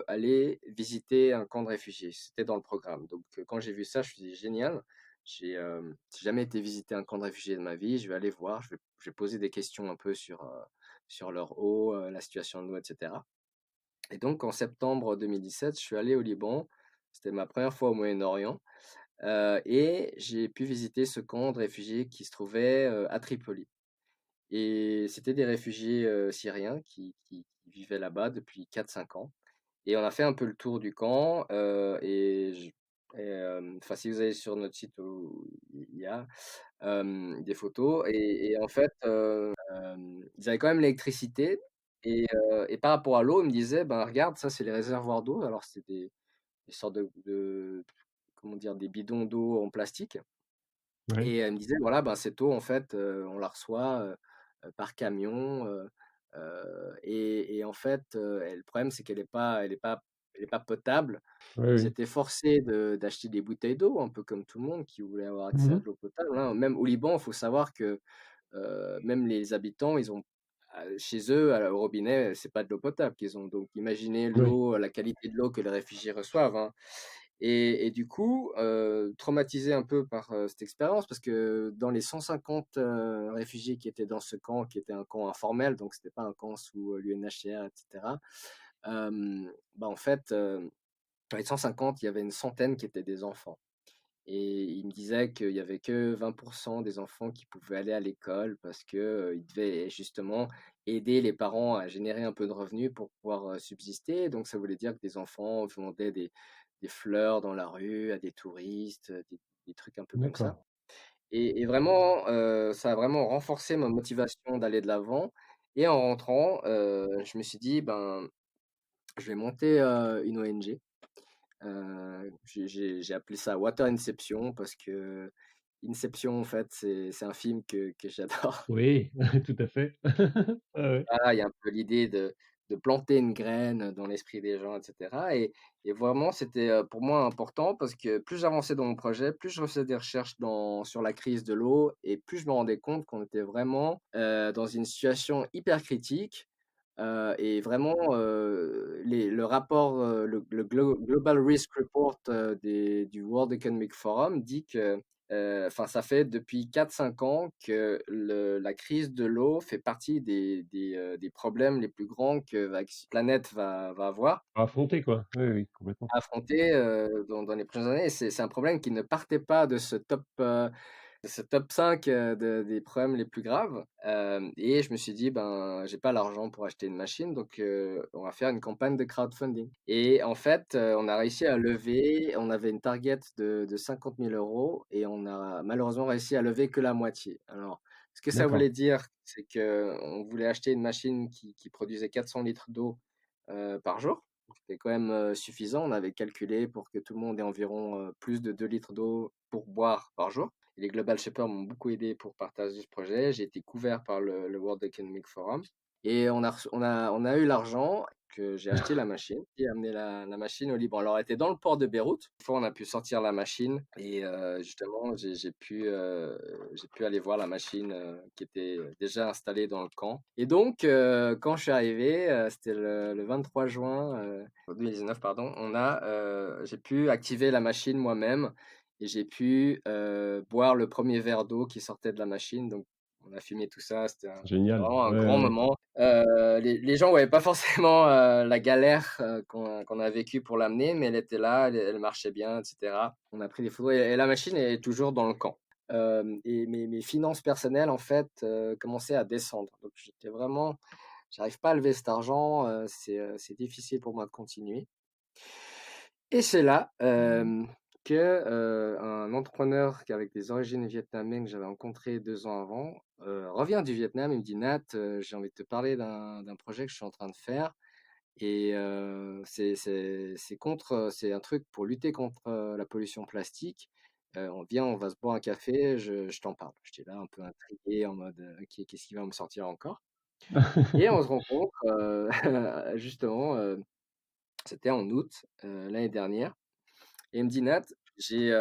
aller visiter un camp de réfugiés. C'était dans le programme. Donc quand j'ai vu ça, je me suis dit génial. J'ai jamais été visiter un camp de réfugiés de ma vie. Je vais aller voir. Je vais poser des questions un peu sur leur eau, la situation de l'eau, etc. Et donc, en septembre 2017, je suis allé au Liban. C'était ma première fois au Moyen-Orient. Et j'ai pu visiter ce camp de réfugiés qui se trouvait à Tripoli. Et c'était des réfugiés syriens qui vivaient là-bas depuis 4-5 ans. Et on a fait un peu le tour du camp. Enfin, si vous allez sur notre site, il y a des photos. Et en fait, ils avaient quand même l'électricité. Et par rapport à l'eau, ils me disaient, ben regarde, ça c'est les réservoirs d'eau. Alors c'était des sortes comment dire, des bidons d'eau en plastique. Ouais. Et elle me disait, voilà, ben cette eau, en fait, on la reçoit par camion. Et en fait, le problème, c'est qu'elle est pas potable. Oui, Ils oui. étaient forcés d'acheter des bouteilles d'eau, un peu comme tout le monde qui voulait avoir accès à Mmh. de l'eau potable, hein. Même au Liban, il faut savoir que même les habitants, ils ont chez eux, au robinet, c'est pas de l'eau potable qu'ils ont. Donc imaginez Oui. l'eau, la qualité de l'eau que les réfugiés reçoivent, hein. Et du coup, traumatisé un peu par cette expérience, parce que dans les 150 réfugiés qui étaient dans ce camp, qui était un camp informel, donc c'était pas un camp sous l'UNHCR, etc., bah en fait, dans les 150, il y avait une centaine qui étaient des enfants. Et il me disait qu'il y avait que 20% des enfants qui pouvaient aller à l'école parce que, ils devaient justement aider les parents à générer un peu de revenus pour pouvoir subsister. Donc ça voulait dire que des enfants vendaient des fleurs dans la rue à des touristes, des trucs un peu comme ça. D'accord. Et vraiment, ça a vraiment renforcé ma motivation d'aller de l'avant. Et en rentrant, je me suis dit: «Ben, je vais monter une ONG». J'ai appelé ça Water Inception parce que Inception, en fait, c'est un film que j'adore. Oui, tout à fait. Ouais, ouais. Voilà, il y a un peu l'idée de planter une graine dans l'esprit des gens, et cetera. Et vraiment, c'était pour moi important parce que plus j'avançais dans mon projet, plus je faisais des recherches sur la crise de l'eau et plus je me rendais compte qu'on était vraiment dans une situation hyper critique. Et vraiment, le rapport, Global Risk Report du World Economic Forum dit que, enfin, ça fait depuis 4-5 ans que la crise de l'eau fait partie des problèmes les plus grands que la planète va avoir À affronter quoi. Oui, oui, complètement. à affronter dans les prochaines années. Et c'est un problème qui ne partait pas de ce top 5 des problèmes les plus graves. Et je me suis dit, ben, j'ai pas l'argent pour acheter une machine, donc on va faire une campagne de crowdfunding. Et en fait, on a réussi à lever, on avait une target de 50 000 euros et on a malheureusement réussi à lever que la moitié. Alors, ce que ça D'accord. voulait dire, c'est qu'on voulait acheter une machine qui produisait 400 litres d'eau par jour. C'était quand même suffisant. On avait calculé pour que tout le monde ait environ plus de 2 litres d'eau pour boire par jour. Et les Global Shippers m'ont beaucoup aidé pour partager ce projet. J'ai été couvert par le World Economic Forum. Et on a eu l'argent, que j'ai acheté la machine et amené la machine au Liban. Alors, elle était dans le port de Beyrouth. Une fois, on a pu sortir la machine et justement, j'ai pu aller voir la machine qui était déjà installée dans le camp. Et donc, quand je suis arrivé, c'était le 23 juin 2019, pardon, j'ai pu activer la machine moi-même et j'ai pu boire le premier verre d'eau qui sortait de la machine. Donc, on a fumé tout ça, Génial. vraiment un Ouais, grand ouais. moment. Les gens voyaient pas forcément la galère qu'on a vécue pour l'amener, mais elle était là, elle marchait bien, etc. On a pris des photos et la machine est toujours dans le camp. Et mes finances personnelles, en fait, commençaient à descendre. Donc, j'arrive pas à lever cet argent, c'est difficile pour moi de continuer. Et c'est là que un entrepreneur avec des origines vietnamiennes que j'avais rencontré 2 ans avant revient du Vietnam et me dit: Nat, j'ai envie de te parler d'un projet que je suis en train de faire. Et c'est un truc pour lutter contre la pollution plastique. On va se boire un café, je t'en parle. J'étais là un peu intrigué en mode ok, qu'est-ce qui va me sortir encore? Et on se rencontre justement, c'était en août l'année dernière. Et il me dit: «Nat, j'ai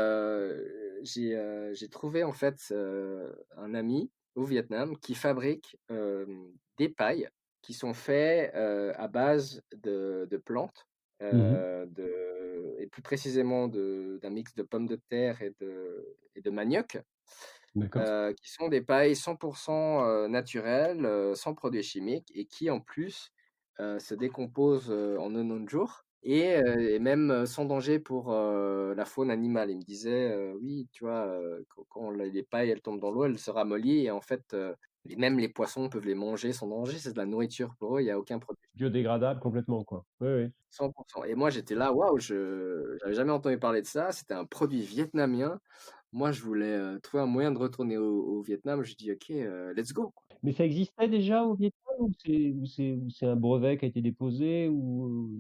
trouvé en fait, un ami au Vietnam qui fabrique, des pailles qui sont faits, à base de plantes, Mhm. et plus précisément d'un mix de pommes de terre et de manioc, D'accord. qui sont des pailles 100 naturelles, sans produits chimiques et qui en plus, se décomposent, en un jour et même, sans danger pour, la faune animale. Il me disait, «Oui, tu vois, quand les pailles, elles tombent dans l'eau, elles se ramollient et en fait, même les poissons peuvent les manger sans danger, c'est de la nourriture pour eux, il y a aucun produit.» Biodégradable complètement, quoi. Oui, oui. 100. Et moi, j'étais là, waouh, j'avais jamais entendu parler de ça. C'était un produit vietnamien. Moi, je voulais trouver un moyen de retourner au Vietnam. Je dis, OK, let's go, quoi. Mais ça existait déjà au Vietnam ou c'est un brevet qui a été déposé ou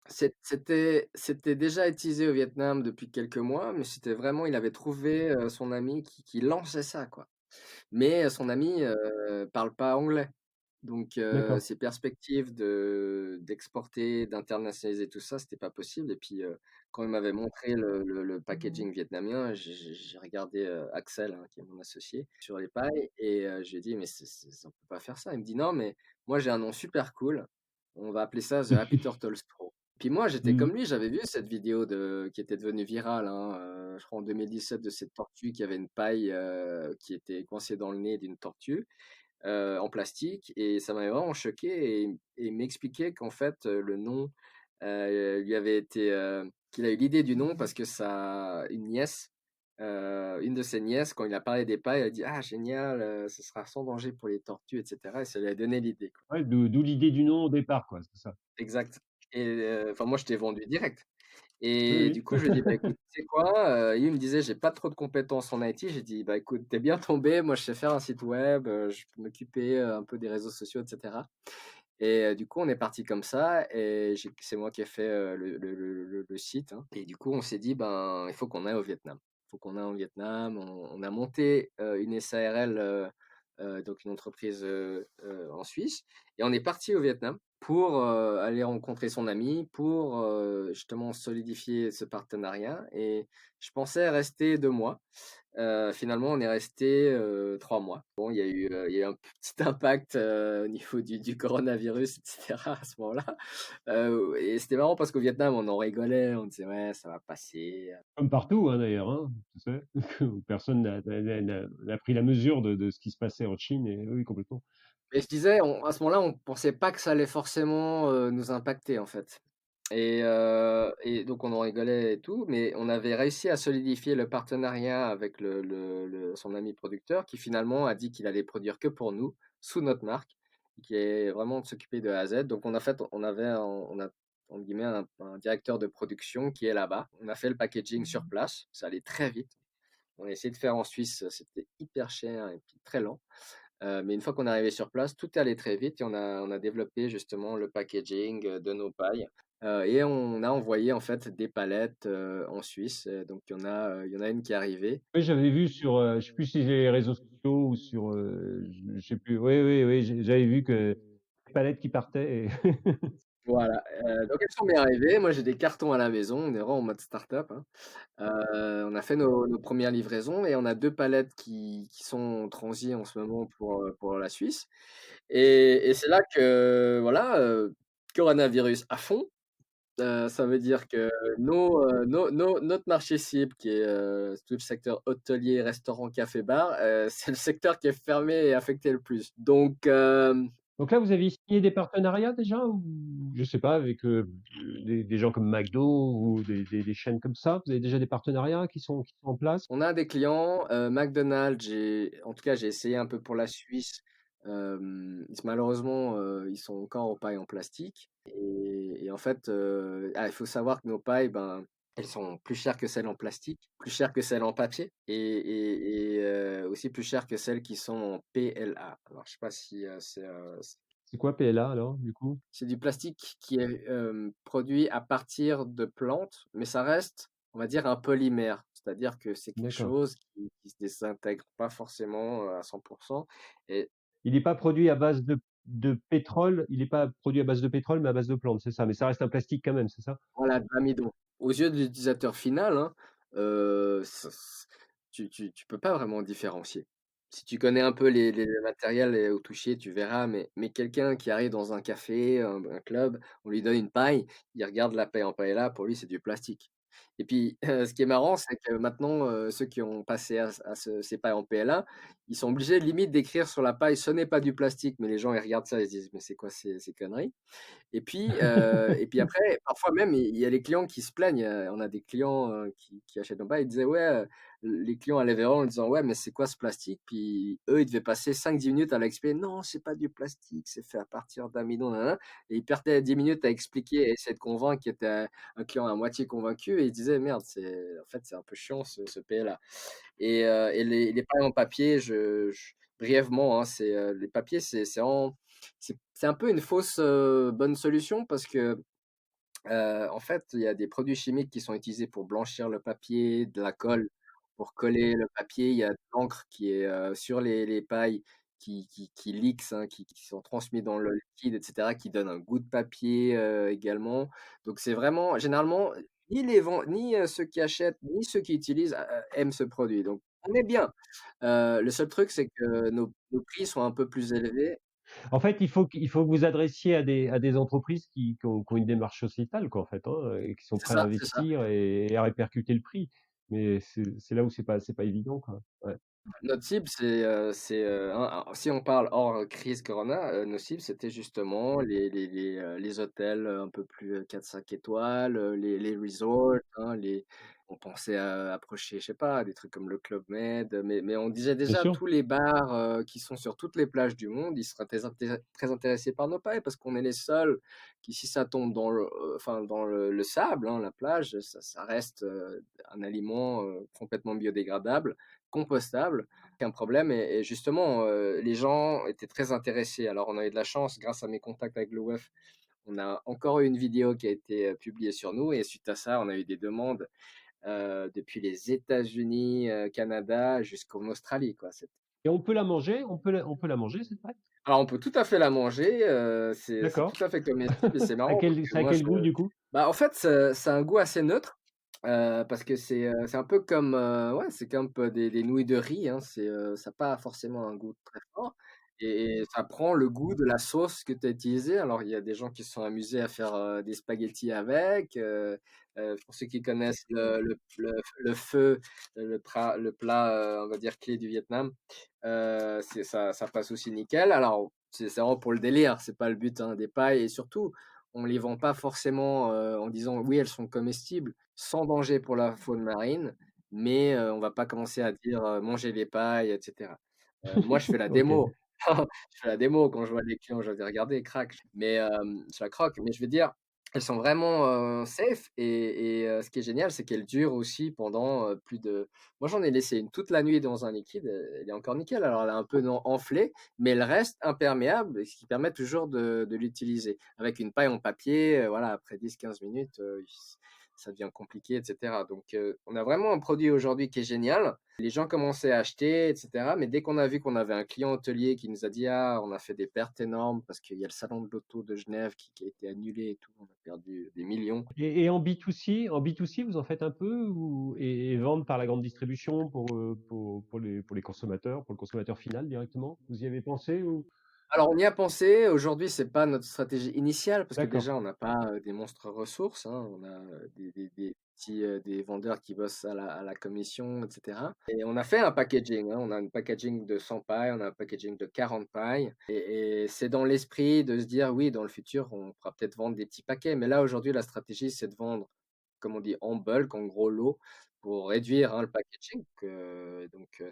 C'était déjà utilisé au Vietnam depuis quelques mois, mais c'était vraiment, il avait trouvé son ami qui lançait ça, quoi. Mais son ami parle pas anglais. Donc d'accord. ses perspectives d'exporter, d'internationaliser tout ça, c'était pas possible. Et puis quand il m'avait montré le packaging vietnamien, j'ai regardé Axel, hein, qui est mon associé, sur les pailles et je lui ai dit: «Mais on peut pas faire ça.» Il me dit: «Non, mais moi j'ai un nom super cool, on va appeler ça The Happy Turtle Straw.» Puis moi j'étais Mmh. comme lui, j'avais vu cette vidéo qui était devenue virale, hein, je crois en 2017, de cette tortue qui avait une paille qui était coincée dans le nez d'une tortue en plastique et ça m'avait vraiment choqué et il m'expliquait qu'en fait, le nom, lui avait été, qu'il a eu l'idée du nom parce que une de ses nièces, quand il a parlé des pailles, elle a dit: «Ah génial, ce sera sans danger pour les tortues» et cetera et ça lui a donné l'idée, quoi. Ouais, d'où l'idée du nom au départ, quoi, c'est ça? Exact. Et enfin moi je t'ai vendu direct. Et Oui, du coup, oui. je lui ai dit: «Bah, écoute, tu sais quoi?» Il me disait: «J'ai pas trop de compétences en IT.» J'ai dit: «Bah, écoute, t'es bien tombé, moi je sais faire un site web, je peux m'occuper, un peu des réseaux sociaux et cetera.» Et du coup, on est parti comme ça et c'est moi qui ai fait, le site, hein. Et du coup, on s'est dit: «Ben, il faut qu'on aille au Vietnam. Il faut qu'on aille au Vietnam.» On a monté, une SARL, donc une entreprise, en Suisse et on est parti au Vietnam pour, aller rencontrer son ami, pour, justement solidifier ce partenariat et je pensais rester 2 mois. Finalement, on est resté 3 mois. Bon, il y a eu un petit impact, au niveau du coronavirus et cetera à ce moment-là. Et c'était marrant parce qu'au Vietnam, on en rigolait, on disait: «Ouais, ça va passer.» Comme partout, hein, d'ailleurs, hein, tu sais? Où personne n'a pris la mesure de ce qui se passait en Chine et oui, complètement. Mais je disais, à ce moment-là, on pensait pas que ça allait forcément, nous impacter, en fait. Et donc on en rigolait et tout, mais on avait réussi à solidifier le partenariat avec son ami producteur qui finalement a dit qu'il allait produire que pour nous, sous notre marque, qui est vraiment de s'occuper de A à Z. Donc on a entre guillemets un directeur de production qui est là-bas. On a fait le packaging sur place, ça allait très vite. On a essayé de faire en Suisse, c'était hyper cher et puis très lent. Mais une fois qu'on est arrivé sur place, tout est allé très vite et on a développé justement le packaging, de nos pailles, et on a envoyé en fait des palettes, en Suisse, donc il y en a une qui est arrivée. Oui, j'avais vu sur, je sais plus si c'est les réseaux sociaux ou sur, je sais plus. Oui, oui, oui, j'avais vu que les palettes qui partaient et Voilà, donc elles sont bien arrivées. Moi, j'ai des cartons à la maison, on est vraiment en mode start-up, hein. On a fait nos 1res livraisons et on a 2 palettes qui sont en transit en ce moment pour la Suisse et c'est là que voilà, coronavirus à fond. Ça veut dire que notre marché cible qui est, tout le secteur hôtelier, restaurant, café, bar, c'est le secteur qui est fermé et affecté le plus. Donc donc là, vous aviez signé des partenariats déjà ou je sais pas avec, des gens comme McDo ou des chaînes comme ça? Vous avez déjà des partenariats qui sont en place? on a des clients, McDonald's, en tout cas, j'ai essayé un peu pour la Suisse. Malheureusement, ils sont encore aux pailles en plastique et en fait, il faut savoir que nos pailles, ben, elles sont plus chères que celles en plastique, plus chères que celles en papier et aussi plus chères que celles qui sont en PLA. Alors je sais pas si, C'est quoi PLA alors, du coup? c'est du plastique qui est, produit à partir de plantes, mais ça reste, on va dire, un polymère. C'est-à-dire que c'est quelque D'accord. chose qui se désintègre pas forcément, à 100 et Il n'est pas produit à base de pétrole, il n'est pas produit à base de pétrole, mais à base de plantes, c'est ça? Mais ça reste un plastique quand même, c'est ça? voilà, de l'amidon. Aux yeux de l'utilisateur final, hein, ce c tu peux pas vraiment différencier. Si tu connais un peu les matériels et au toucher, tu verras, mais quelqu'un qui arrive dans un café, un club, on lui donne une paille, il regarde la paille en paella, pour lui, c'est du plastique. Et puis, ce qui est marrant, c'est que maintenant, ceux qui ont passé à ces pailles en PLA, ils sont obligés limite d'écrire sur la paille: «Ce n'est pas du plastique», mais les gens, ils regardent ça, ils se disent: «Mais c'est quoi ces conneries?» Et puis après, parfois même, il y a les clients qui se plaignent, on a des clients, qui achètent nos pailles, ils disaient: «Ouais», les clients allaient vers eux en disant: «Ouais, mais c'est quoi ce plastique?» Puis eux, ils devaient passer 5-10 minutes à l'expliquer: «Non, c'est pas du plastique, c'est fait à partir d'amidon, nin nin», et ils perdaient 10 minutes à expliquer et essayer de convaincre, qui était un client à moitié convaincu et ils se disaient: «Merde, c'est un peu chiant ce PLA». Et les pailles en papier, brièvement, hein, les papiers, c'est un peu une fausse, bonne solution parce que, en fait, il y a des produits chimiques qui sont utilisés pour blanchir le papier, de la colle pour coller le papier. Il y a de l'encre qui est, sur les pailles qui leaks, hein, qui sont transmis dans le liquide et cetera, qui donne un goût de papier, également. Donc c'est vraiment généralement, ni ceux qui achètent, ni ceux qui utilisent, aiment ce produit. Donc on est bien. Le seul truc, c'est que nos prix sont un peu plus élevés. En fait, il faut que vous adressiez à des entreprises qui ont une démarche sociétale quoi, en fait, hein, et qui sont C'est prêts à ça, c'est ça. investir et à répercuter le prix. Mais c'est là où c'est pas évident, quoi. Ouais. Notre cible, alors si on parle hors crise corona, nos cibles, c'était justement les hôtels, un peu plus, 4-5 étoiles, les resorts, hein, on pensait à approcher, je sais pas, des trucs comme le Club Med, mais on disait Bien déjà sûr. tous les bars, qui sont sur toutes les plages du monde, ils seraient très intéressés par nos pailles parce qu'on est les seuls qui, si ça tombe enfin dans le sable, hein, la plage, ça reste, un aliment, complètement biodégradable, compostable, aucun problème et justement, les gens étaient très intéressés. Alors on a eu de la chance grâce à mes contacts avec le WEF, on a encore eu une vidéo qui a été, publiée sur nous et suite à ça, on a eu des demandes, depuis les États-Unis, Canada jusqu'en Australie, quoi. Et on peut la manger? On peut la manger cette pâte? Alors on peut tout à fait la manger, c'est tout D'accord. à fait comestible et c'est À marrant parce quel que ça a moi quel goût du coup? bah, en fait, ça a un goût assez neutre, parce que c'est un peu comme, ouais, c'est comme des nouilles de riz, hein. Ça a pas forcément un goût très fort et ça prend le goût de la sauce que tu as utilisée. Alors il y a des gens qui se sont amusés à faire, des spaghettis avec, pour ceux qui connaissent le pho, le plat, on va dire clé du Vietnam, ça passe aussi nickel. Alors c'est vraiment pour le délire, c'est pas le but, hein, des pailles et surtout on les vend pas forcément, en disant: «Oui, elles sont comestibles, sans danger pour la faune marine», mais on va pas commencer à dire, «Mangez les pailles» et cetera. Moi, je fais la OK. démo. Je fais la démo quand je vois les clients, je leur dis: «Regardez, craque», mais je la croque, mais je veux dire, Elles sont vraiment, safe et ce qui est génial, c'est qu'elles durent aussi pendant, plus de moi, j'en ai laissé une toute la nuit dans un liquide, elle est encore nickel. Alors elle est un peu non enflée, mais elle reste imperméable, ce qui permet toujours de l'utiliser. Avec une paille en papier, voilà, après 10-15 minutes, ça devient compliqué et cetera. Donc on a vraiment un produit aujourd'hui qui est génial. Les gens commençaient à acheter et cetera, mais dès qu'on a vu qu'on avait un client hôtelier qui nous a dit: «Ah, on a fait des pertes énormes parce qu'il y a le salon de l'auto de Genève qui a été annulé et tout, on a perdu des millions». Et en B2C, vous en faites un peu et vendre par la grande distribution pour les consommateurs, pour le consommateur final directement? Vous y avez pensé ou? Alors on y a pensé, aujourd'hui c'est pas notre stratégie initiale parce que D'accord, déjà on n'a pas, des monstres ressources, hein. On a, des petits, des vendeurs qui bossent à la commission et cetera et on a fait un packaging, hein. On a un packaging de 100 pailles, on a un packaging de 40 pailles et c'est dans l'esprit de se dire: «Oui, dans le futur, on pourra peut-être vendre des petits paquets». Mais là aujourd'hui la stratégie c'est de vendre, comme on dit, en bulk, en gros lot pour réduire, hein, le packaging,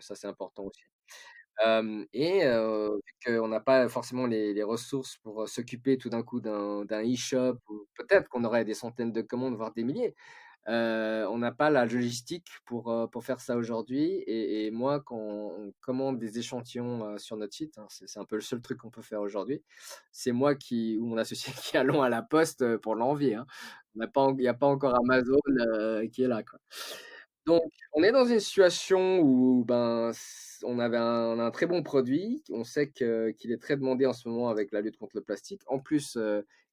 ça c'est important aussi. Vu qu'on n'a pas forcément les ressources pour, s'occuper tout d'un coup d'un e-shop ou peut-être qu'on aurait des centaines de commandes, voire des milliers. On n'a pas la logistique pour faire ça aujourd'hui et moi quand on commande des échantillons, sur notre site, hein, c'est un peu le seul truc qu'on peut faire aujourd'hui. C'est moi qui ou mon associé qui allons à la poste, pour l'envier, hein. Il y a pas encore Amazon, qui est là, quoi. Donc, on est dans une situation où, ben, on a un très bon produit. On sait qu'il est très demandé en ce moment avec la lutte contre le plastique. En plus,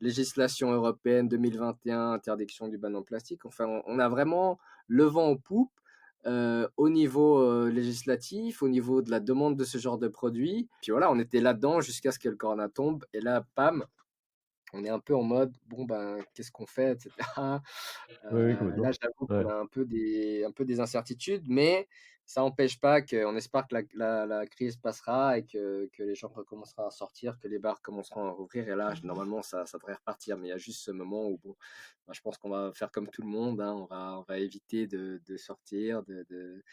législation européenne 2021, interdiction du ban en plastique. Enfin, on a vraiment le vent en poupe, au niveau, législatif, au niveau de la demande de ce genre de produit. Puis voilà, on était là-dedans jusqu'à ce que le corona tombe et là, pam, on est un peu en mode: «Bon, ben, qu'est-ce qu'on fait?» et cetera. oui, oui, Là, complètement. j'avoue qu'on Ouais. a un peu des incertitudes, mais ça n'empêche pas qu'on espère que la crise passera et que les gens recommenceront à sortir, que les bars commenceront à rouvrir et là, normalement, ça devrait repartir. Mais il y a juste ce moment où bon, bah, je pense qu'on va faire comme tout le monde, hein, on va éviter de sortir, de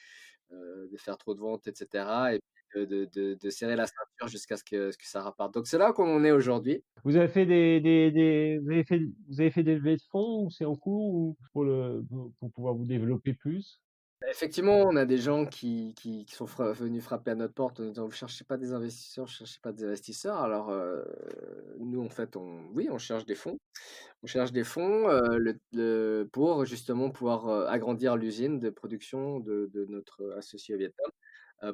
faire trop de ventes et cetera et puis de serrer la ceinture jusqu'à ce que ça reparte. Donc c'est là qu'on en est aujourd'hui. Vous avez fait vous avez fait des levées de fonds ou c'est en cours ou pour pouvoir vous développer plus? Effectivement, on a des gens qui sont venus frapper à notre porte en nous disant: «Vous cherchez pas des investisseurs, vous cherchez pas des investisseurs?» Alors, nous, en fait, oui, on cherche des fonds. On cherche des fonds, pour justement pouvoir, agrandir l'usine de production de notre associé au Vietnam,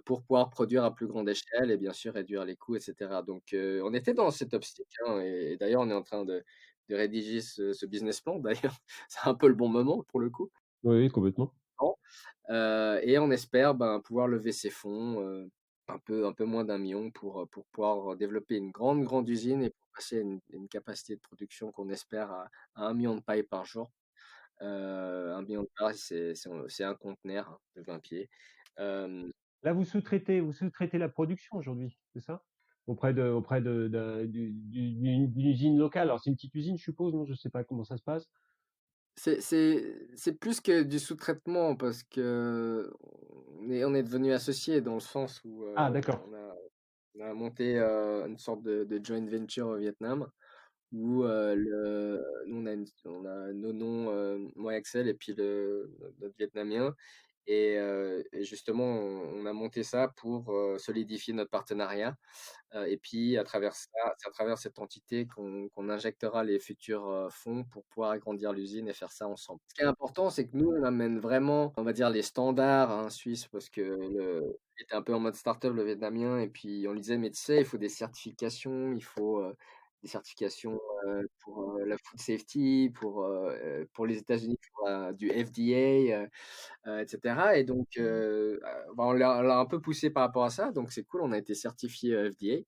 pour pouvoir produire à plus grande échelle et bien sûr réduire les coûts et cetera. Donc, on était dans cette optique, hein et d'ailleurs, on est en train de rédiger ce business plan d'ailleurs. C'est un peu le bon moment pour le coup. Oui, oui, complètement. Et on espère, ben, pouvoir lever ces fonds, un peu moins d'1 million pour pouvoir développer une grande usine et pour passer à une capacité de production qu'on espère à 1 million de pailles par jour. 1 million de pailles, c'est un conteneur, hein, de 20 pieds. Hem, Là, vous sous-traitez la production aujourd'hui, c'est ça? Auprès d'une usine locale. Alors c'est une petite usine, je suppose, non? Je sais pas comment ça se passe? c'est plus que du sous-traitement parce qu'on est devenus associés dans le sens où, Ah d'accord. on a monté, une sorte de joint venture au Vietnam. Où, nous on a nos noms, moi Axel et puis notre vietnamien et justement on a monté ça pour, solidifier notre partenariat, et puis à travers ça, c'est à travers cette entité qu'on injectera les futurs, fonds pour pouvoir agrandir l'usine et faire ça ensemble. Ce qui est important, c'est que nous on amène vraiment, on va dire les standards, hein, suisses parce que il était un peu en mode start-up le vietnamien et puis on lui disait: «Mais tu sais, il faut des certifications, il faut, des certifications, pour, la food safety, pour les États-Unis, il faut, du FDA, et cetera et donc bah, on l'a un peu poussé par rapport à ça, donc c'est cool, on a été certifié, FDA.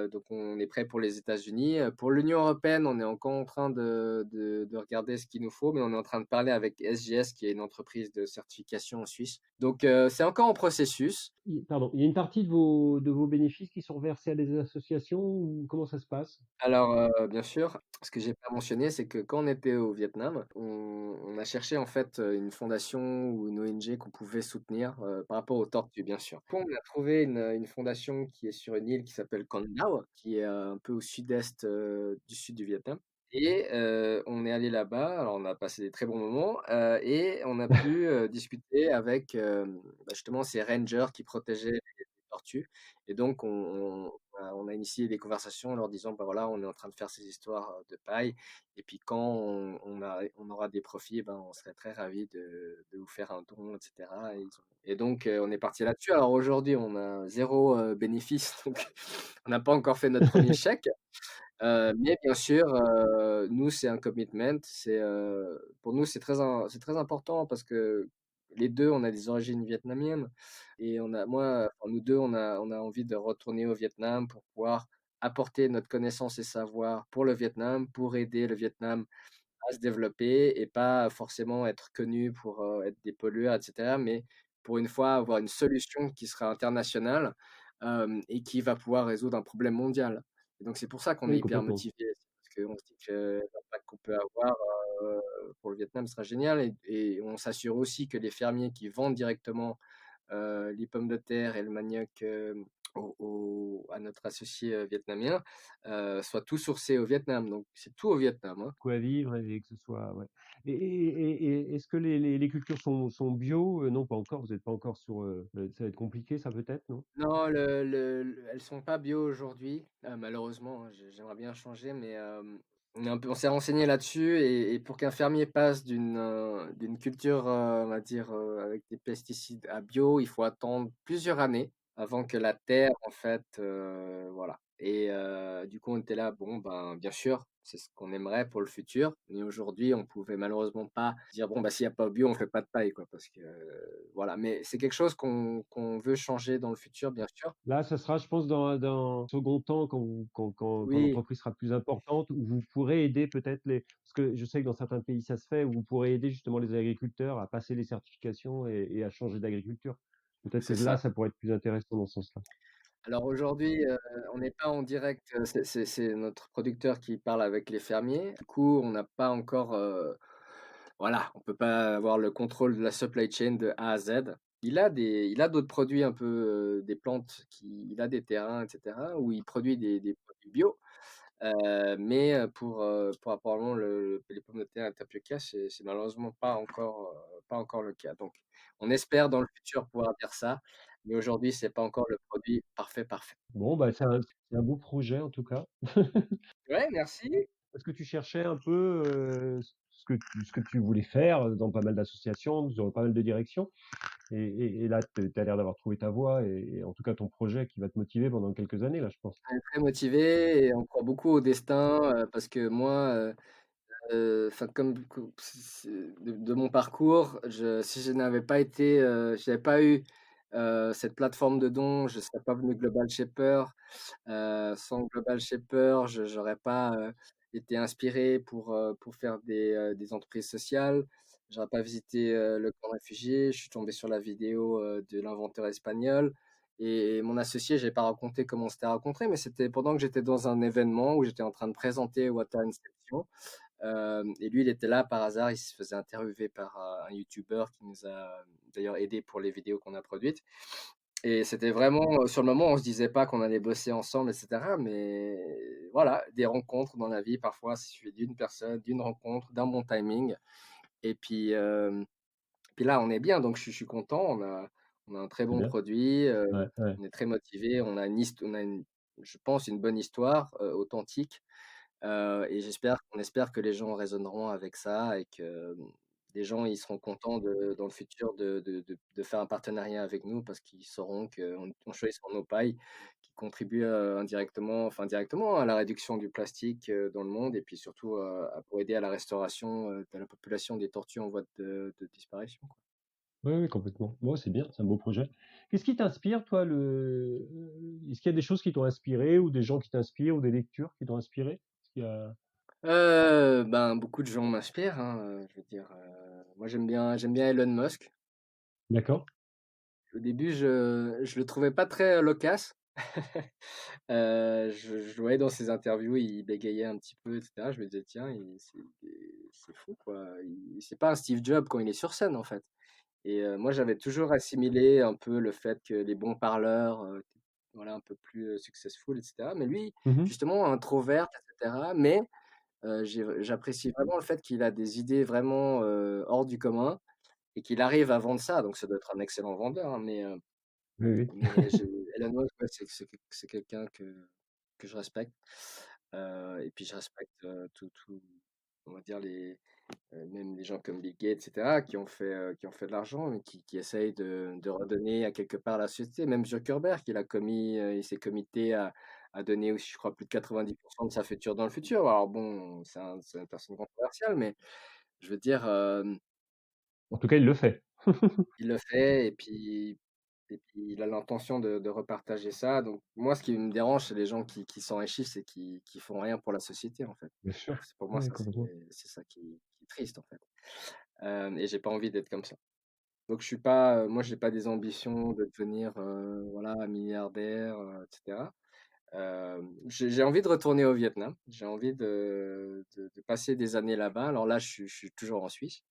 Donc on est prêt pour les États-Unis. Pour l'Union européenne, on est encore en train de regarder ce qu'il nous faut, mais on est en train de parler avec SGS, qui est une entreprise de certification en Suisse. Donc c'est encore en processus. Pardon, il y a une partie de vos bénéfices qui sont versés à des associations ou comment ça se passe? Alors, bien sûr, ce que j'ai pas mentionné, c'est que quand on était au Vietnam, on a cherché en fait, une fondation ou une ONG qu'on pouvait soutenir, par rapport aux tortues, bien sûr. On a trouvé une fondation qui est sur une île qui s'appelle Con Dao, qui est, un peu au sud-est, du sud du Vietnam Et on est allé là-bas, alors on a passé des très bons moments, et on a pu, discuter avec, justement ces rangers qui protégeaient les tortues. Et donc on a initié des conversations en leur disant: «Bah, voilà, on est en train de faire ces histoires, de paille, et puis quand on aura des profits, ben, on serait très ravis de vous faire un don», et cetera. Et donc on est parti là-dessus. Alors aujourd'hui, on a 0 bénéfice, donc on n'a pas encore fait notre premier chèque. Mais bien sûr, nous, c'est un commitment. Pour nous, c'est très important parce que les 2 on a des origines vietnamiennes, et nous 2 on a envie de retourner au Vietnam pour pouvoir apporter notre connaissance et savoir pour le Vietnam, pour aider le Vietnam à se développer et pas forcément être connu pour, être des pollueurs, et cetera, mais pour une fois avoir une solution qui sera internationale, et qui va pouvoir résoudre un problème mondial. Et donc c'est pour ça qu'on est Oui, hyper complètement. motivés, c'est parce qu'on se dit que l'impact qu'on peut avoir, heu, pour le Vietnam sera génial, et on s'assure aussi que les fermiers qui vendent directement, les pommes de terre et le manioc, à notre associé, vietnamien, soient tout sourcés au Vietnam. Donc c'est tout au Vietnam, hein. Quoi vivre et que ce soit ouais. Et est-ce que les cultures sont bio? Non, pas encore, vous êtes pas encore sur, ça va être compliqué ça peut-être, non? Non, elles sont pas bio aujourd'hui, malheureusement, hein. J'aimerais bien changer, mais on s'est renseigné là-dessus, et pour qu'un fermier passe d'une culture, on va dire, avec des pesticides à bio, il faut attendre plusieurs années avant que la terre, en fait, voilà. Et du coup, on était là, bon, ben, bien sûr, c'est ce qu'on aimerait pour le futur, mais aujourd'hui, on pouvait malheureusement pas dire: «Bon, bah, s'il y a pas bio, on fait pas de paille», quoi, parce que, voilà. Mais c'est quelque chose qu'on veut changer dans le futur, bien sûr. Là, ça sera, je pense, dans un second temps, quand Oui, l'entreprise sera plus importante, où vous pourrez aider peut-être les parce que je sais que dans certains pays, ça se fait, où vous pourrez aider justement les agriculteurs à passer les certifications et à changer d'agriculture. Peut-être que c'est là, ça. ça pourrait être plus intéressant dans ce sens-là. Alors aujourd'hui, on n'est pas en direct, c'est notre producteur qui parle avec les fermiers. Du coup, on n'a pas encore, voilà, on peut pas avoir le contrôle de la supply chain de A à Z. Il a d'autres produits un peu, des plantes il a des terrains, et cetera, où il produit des produits bio. Mais pour apparemment les pommes de terre et le tapioca, c'est malheureusement pas encore le cas. Donc on espère dans le futur pouvoir dire ça, mais aujourd'hui, c'est pas encore le produit parfait, parfait. Bon, bah, c'est un beau projet en tout cas. Ouais, merci. Est-ce que tu cherchais un peu, ce que tu voulais faire, dans pas mal d'associations, dans pas mal de directions et là, tu as l'air d'avoir trouvé ta voie et en tout cas ton projet qui va te motiver pendant quelques années là, je pense. On est très motivé et on croit beaucoup au destin, parce que moi, enfin comme c'est de mon parcours, si je n'avais pas été, si j'avais pas eu, cette plateforme de dons, je serais pas venu Global Shaper. Sans Global Shaper, je j'aurais pas, été inspiré pour faire des entreprises sociales. J'aurais pas visité, le camp de réfugiés. Je suis tombé sur la vidéo, de l'inventeur espagnol, et mon associé, j'ai pas raconté comment on s'était rencontrés, mais c'était pendant que j'étais dans un événement où j'étais en train de présenter Water Inception. Et lui, il était là par hasard, il se faisait interviewer par, un youtubeur qui nous a d'ailleurs aidé pour les vidéos qu'on a produites. Et c'était vraiment, sur le moment, on se disait pas qu'on allait bosser ensemble, et cetera, mais voilà, des rencontres dans la vie, parfois, il suffit d'une personne, d'une rencontre, d'un bon timing, et puis là, on est bien, donc je suis content. On a un très C'est bon bien. produit, Ouais, ouais. on est très motivé, on a je pense, une bonne histoire, authentique. Et on espère que les gens résonneront avec ça, et que, les gens, ils seront contents dans le futur de faire un partenariat avec nous, parce qu'ils sauront qu'on choisit sur nos pailles, qui contribuent, indirectement, enfin directement, à la réduction du plastique, dans le monde, et puis surtout, pour aider à la restauration, de la population des tortues en voie de disparition, quoi. Oui, oui, complètement. Ouais, c'est bien, c'est un beau projet. Qu'est-ce qui t'inspire toi est-ce qu'il y a des choses qui t'ont inspiré ou des gens qui t'inspirent ou des lectures qui t'ont inspiré? Est-ce qu'il y a Ben, beaucoup de gens m'inspirent, hein, je veux dire, moi j'aime bien Elon Musk. d'accord. Au début, je le trouvais pas très, loquace. Je le voyais dans ses interviews, il bégayait un petit peu, et cetera. Je me disais: «Tiens, c'est fou, quoi. C'est pas un Steve Jobs quand il est sur scène, en fait». Et moi, j'avais toujours assimilé un peu le fait que les bons parleurs, voilà, un peu plus, successful, et cetera. Mais lui, Mmh. justement, introvert, et cetera, mais j'apprécie vraiment le fait qu'il a des idées vraiment hors du commun et qu'il arrive à vendre ça. Donc ça doit être un excellent vendeur, hein, Oui, oui. mais Elon Musk, ouais, c'est quelqu'un que je respecte. Et puis je respecte tout, on va dire même les gens comme Bill Gates, etc., qui ont fait de l'argent, mais qui essayent de redonner à quelque part à la société. Même Zuckerberg, il s'est committé à donner aussi, je crois, plus de 90% de sa future dans le futur. Alors bon, c'est une personne controversiale, mais je veux dire, En tout cas, il le fait. il le fait et puis il a l'intention de repartager ça. Donc moi, ce qui me dérange, c'est les gens qui s'enrichissent et qui font rien pour la société, en fait. Bien sûr. Pour moi, Oui, ça, complètement. c'est ça qui est triste, en fait. Et j'ai pas envie d'être comme ça. Donc je suis pas, moi j'ai pas des ambitions de devenir voilà milliardaire, etc. J'ai envie de retourner au Vietnam. J'ai envie de passer des années là-bas. Alors là, je suis toujours en Suisse.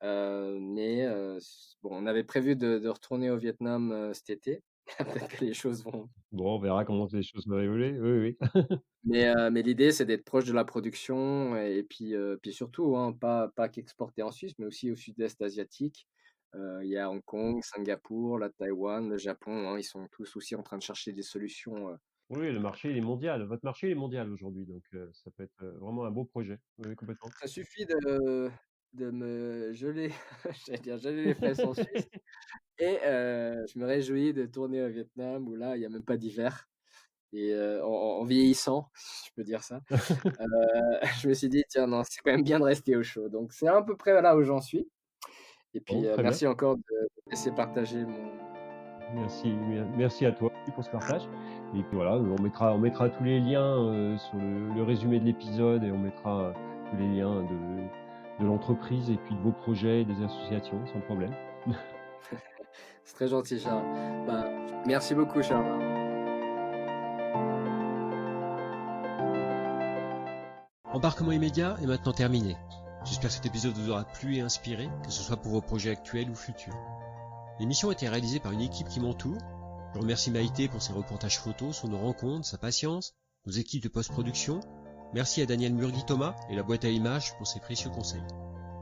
Bon, on avait prévu de retourner au Vietnam cet été. Peut-être que les choses vont. Bon, on verra comment les choses vont évoluer. Oui, oui. Mais l'idée, c'est d'être proche de la production puis surtout, hein, pas qu'exporter en Suisse, mais aussi au sud-est asiatique. Il y a Hong Kong, Singapour, la Taïwan, le Japon, hein, ils sont tous aussi en train de chercher des solutions. Oui, le marché il est mondial. Votre marché il est mondial aujourd'hui, donc ça peut être vraiment un beau projet. Oui, oui, complètement. Ça suffit de me geler, j'allais dire geler les fesses en Suisse et je me réjouis de tourner au Vietnam où là, il y a même pas d'hiver et en vieillissant, si je peux dire ça, je me suis dit: «Tiens, non, c'est quand même bien de rester au chaud». Donc c'est à peu près là où j'en suis et Bon, puis très bien. merci encore de me laisser partager mon. Merci à toi pour ce partage. Et puis voilà, on mettra tous les liens sur le résumé de l'épisode et on mettra tous les liens de l'entreprise et puis de vos projets et des associations, sans problème. C'est très gentil, Charles. Bah, merci beaucoup, Charles. Embarquement immédiat est maintenant terminé. J'espère que cet épisode vous aura plu et inspiré, que ce soit pour vos projets actuels ou futurs. L'émission a été réalisée par une équipe qui m'entoure. Je remercie Maïté pour ses reportages photos sur nos rencontres, sa patience, nos équipes de post-production. Merci à Daniel Murgui-Thomas et la boîte à images pour ses précieux conseils.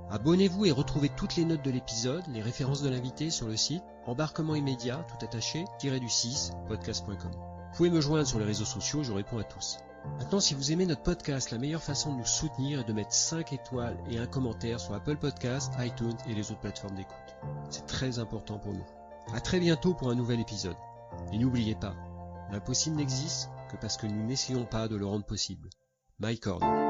Abonnez-vous et retrouvez toutes les notes de l'épisode, les références de l'invité sur le site embarquement immédiat, tout attaché, -du6, podcast.com. Vous pouvez me joindre sur les réseaux sociaux, je réponds à tous. Maintenant, si vous aimez notre podcast, la meilleure façon de nous soutenir est de mettre 5 étoiles et un commentaire sur Apple Podcasts, iTunes et les autres plateformes d'écoute. C'est très important pour nous. À très bientôt pour un nouvel épisode. Et n'oubliez pas, l'impossible n'existe que parce que nous n'essayons pas de le rendre possible. Mike Horn.